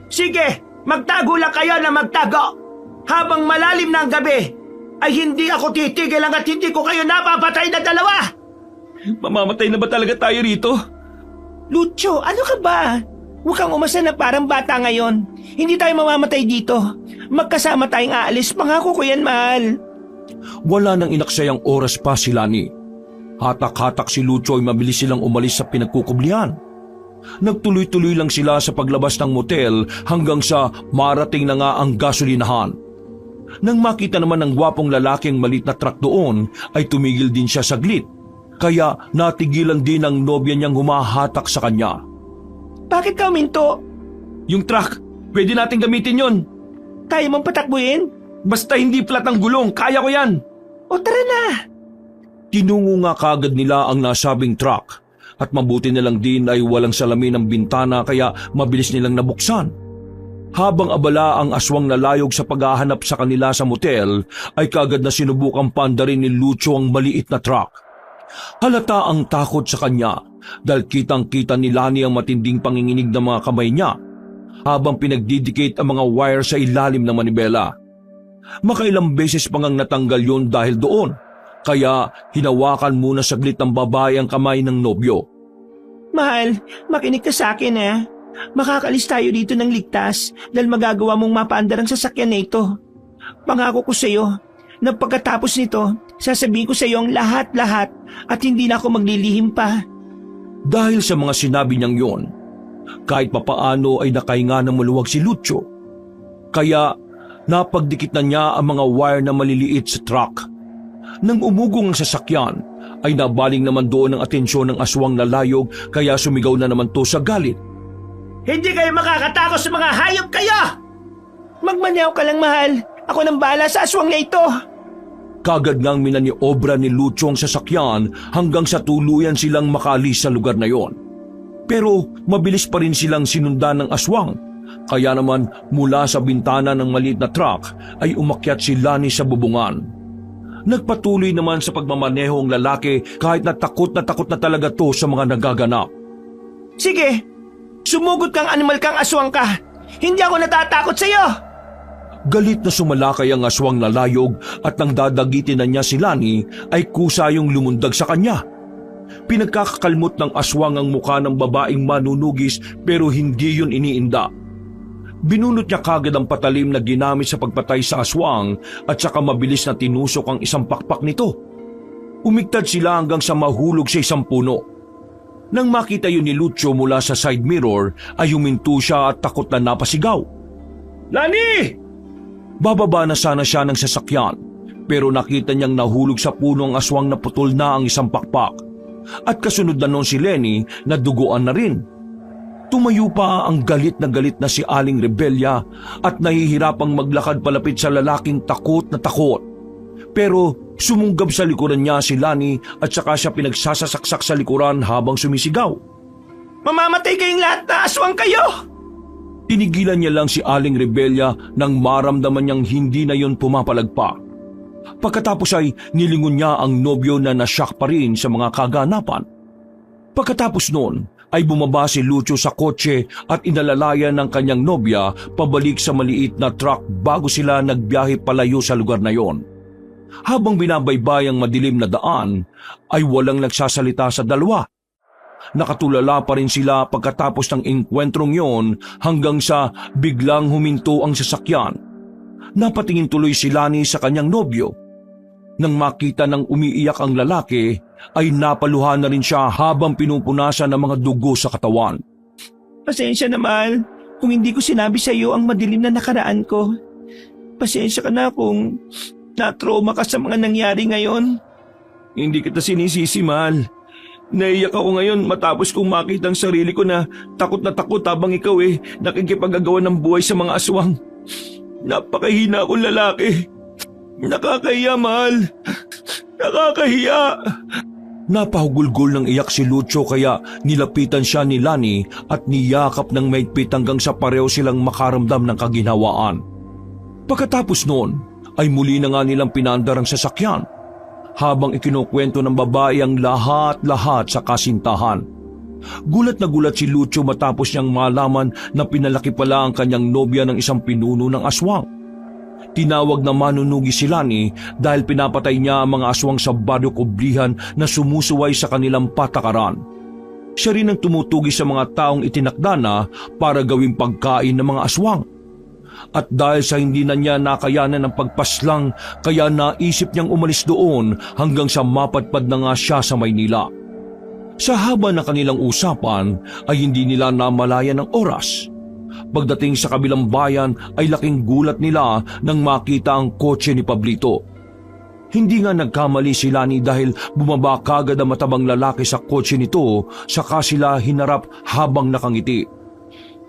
Sige, magtago lang kayo na magtago. Habang malalim na ang gabi, ay hindi ako titigil hanggat hindi ko kayo napapatay na dalawa. Mamamatay na ba talaga tayo rito? Lucio, ano ka ba? Huwag kang umasa na parang bata ngayon. Hindi tayo mamamatay dito. Magkasama tayong aalis. Pangako ko yan, mahal. Wala nang inaksayang oras pa si Lani. Hatak-hatak si Lucio ay mabilis silang umalis sa pinagkukublihan. Nagtuloy-tuloy lang sila sa paglabas ng motel hanggang sa marating na nga ang gasolinahan. Nang makita naman ng gwapong lalaking malit na truck doon, ay tumigil din siya saglit. Kaya natigilan din ang nobya niyang humahatak sa kanya. Bakit ka uminto? Yung truck, pwede natin gamitin yon. Kaya mong patakbuhin? Basta hindi flat ang gulong, kaya ko yan. O tara na. Tinungo nga kagad nila ang nasabing truck at mabuti na lang din ay walang salamin ang bintana kaya mabilis nilang nabuksan. Habang abala ang aswang na layog sa paghahanap sa kanila sa motel, ay kagad na sinubukang paandarin ni Lucio ang maliit na truck. Halata ang takot sa kanya dahil kitang-kita ni Lani ang matinding panginginig ng mga kamay niya habang pinagdidikit ang mga wire sa ilalim ng manibela. Makailang beses pang ang natanggal yun dahil doon, kaya hinawakan muna saglit ng babae ang kamay ng nobyo. Mahal, makinig ka sa akin eh. Makakalis tayo dito ng ligtas dahil magagawa mong mapaandar ang sasakyan na ito. Pangako ko sa iyo na pagkatapos nito, sasabihin ko sa iyo ang lahat-lahat at hindi na ako maglilihim pa. Dahil sa mga sinabi niyang yon, kahit papaano ay nakahinga ng maluwag si Lucio. Kaya napagdikit na niya ang mga wire na maliliit sa truck. Nang umugong ang sasakyan, ay nabaling naman doon ang atensyon ng aswang na layog kaya sumigaw na naman to sa galit. Hindi kayo makakatakot sa mga hayop kayo! Magmanyaw ka lang, mahal. Ako nang bahala sa aswang na ito. Kagad ngang minaniobra ni Lucio ang sasakyan hanggang sa tuluyan silang makalis sa lugar na yon. Pero mabilis pa rin silang sinundan ng aswang. Kaya naman mula sa bintana ng maliit na truck ay umakyat si Lani sa bubungan. Nagpatuloy naman sa pagmamaneho ang lalaki kahit na takot na talaga to sa mga nagaganap. Sige, sumugod kang animal kang aswang ka. Hindi ako natatakot sa'yo. Galit na sumalakay ang aswang na layog at nang dadagitin na niya si Lani ay kusayong lumundag sa kanya. Pinagkakakalmot ng aswang ang mukha ng babaeng manunugis pero hindi yun iniinda. Binunot niya kagad ang patalim na ginamit sa pagpatay sa aswang at saka mabilis na tinusok ang isang pakpak nito. Umigtad sila hanggang sa mahulog sa isang puno. Nang makita yun ni Lucio mula sa side mirror ay huminto siya at takot na napasigaw. Lani! Bababa na sana siya ng sasakyan pero nakita niyang nahulog sa puno ang aswang na putol na ang isang pakpak. At kasunod na noon si Lenny na duguan na rin. Tumayo pa ang galit na si Aling Rebelya at nahihirapang maglakad palapit sa lalaking takot na takot. Pero sumunggab sa likuran niya si Lani at saka siya pinagsasasaksak sa likuran habang sumisigaw. Mamamatay kayong lahat na aswang kayo! Tinigilan niya lang si Aling Rebelya nang maramdaman niyang hindi na yon pumapalag pa. Pagkatapos ay nilingon niya ang nobyo na nasyak pa rin sa mga kaganapan. Pagkatapos noon ay bumaba si Lucio sa kotse at inalalayan ng kanyang nobya pabalik sa maliit na truck bago sila nagbiyahe palayo sa lugar na yon. Habang binabaybay ang madilim na daan ay walang nagsasalita sa dalawa. Nakatulala pa rin sila pagkatapos ng engkwentrong yon hanggang sa biglang huminto ang sasakyan. Napatingin tuloy si Lani sa kanyang nobyo. Nang makita ng umiiyak ang lalaki, ay napaluhan na rin siya habang pinupunasan ng mga dugo sa katawan. Pasensya na, mahal, kung hindi ko sinabi sa iyo ang madilim na nakaraan ko. Pasensya ka na kung na-trauma ka sa mga nangyari ngayon. Hindi kita sinisisi, mahal. Naiyak ako ngayon matapos kong makita ang sarili ko na takot habang ikaw nakikipagagawa ng buhay sa mga aswang. Napakahina akong lalaki. Nakakahiya, mahal. Nakakahiya. Napahugulgol ng iyak si Lucio kaya nilapitan siya ni Lani at niyakap ng maigpit hanggang sa pareho silang makaramdam ng kaginhawaan. Pagkatapos noon ay muli na nga nilang pinandar ang sasakyan habang ikinukwento ng babae ang lahat-lahat sa kasintahan. Gulat na gulat si Lucio matapos niyang malaman na pinalaki pala ang kanyang nobya ng isang pinuno ng aswang. Tinawag na manunugi si Lani dahil pinapatay niya ang mga aswang sa baryo kublihan na sumusuway sa kanilang patakaran. Siya rin ang tumutugi sa mga taong itinakda na para gawing pagkain ng mga aswang. At dahil sa hindi na niya nakayanan ng pagpaslang, kaya naisip niyang umalis doon hanggang sa mapadpad na nga siya sa Maynila. Sa haba ng kanilang usapan ay hindi nila namalayan ng oras. Pagdating sa kabilang bayan ay laking gulat nila nang makita ang kotse ni Pablito. Hindi nga nagkamali si Lani dahil bumaba kagad ang matabang lalaki sa kotse nito saka sila hinarap habang nakangiti.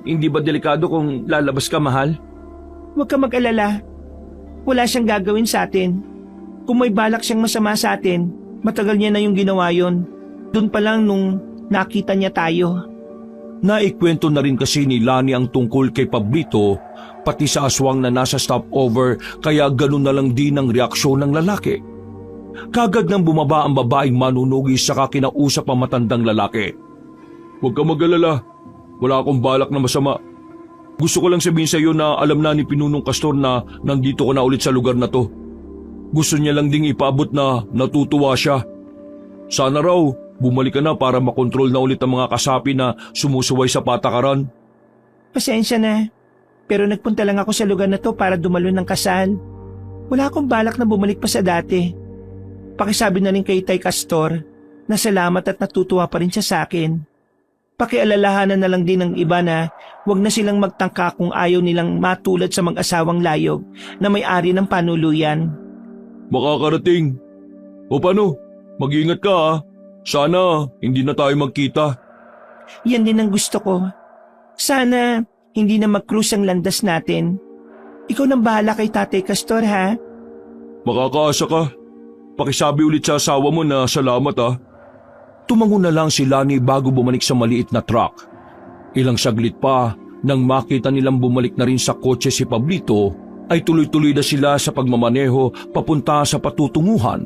Hindi ba delikado kung lalabas ka, mahal? Huwag ka mag-alala. Wala siyang gagawin sa atin. Kung may balak siyang masama sa atin, matagal niya na yung ginawa yon. Doon pa lang nung nakita niya tayo. Naikwento na rin kasi ni Lani ang tungkol kay Pablito pati sa aswang na nasa stopover kaya ganun na lang din ang reaksyon ng lalaki. Kagad nang bumaba ang babaeng manunugi saka kinausap ang matandang lalaki. Huwag ka mag-alala. Wala akong balak na masama. Gusto ko lang sabihin sa iyo na alam na ni Pinunong Castor na nandito ko na ulit sa lugar na to. Gusto niya lang ding ipaabot na natutuwa siya. Sana raw bumalik ka na para makontrol na ulit ang mga kasapi na sumusuway sa patakaran. Pasensya na, pero nagpunta lang ako sa lugar na to para dumalo ng kasal. Wala akong balak na bumalik pa sa dati. Pakisabi na rin kay Tay Castor na salamat at natutuwa pa rin siya sa akin. Pakialalahanan na lang din ng iba na huwag na silang magtangka kung ayaw nilang matulad sa mag-asawang layog na may-ari ng panuluyan. Makakarating. O paano? Mag-iingat ka ha. Sana hindi na tayo magkita. Yan din ang gusto ko. Sana hindi na mag-cruise ang landas natin. Ikaw nang bahala kay Tatay Castor, ha? Makakaasa ka. Pakisabi ulit sa asawa mo na salamat ah. Tumango na lang si Lani bago bumalik sa maliit na truck. Ilang saglit pa, nang makita nilang bumalik na rin sa kotse si Pablito, ay tuloy-tuloy na sila sa pagmamaneho papunta sa patutunguhan.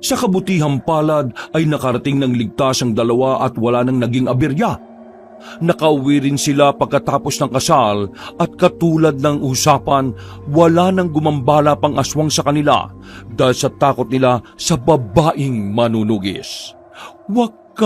Sa kabutihang palad ay nakarating ng ligtas ang dalawa at wala nang naging aberya. Nakauwi rin sila pagkatapos ng kasal at katulad ng usapan, wala nang gumambala pang aswang sa kanila dahil sa takot nila sa babaeng manunugis. Wakas!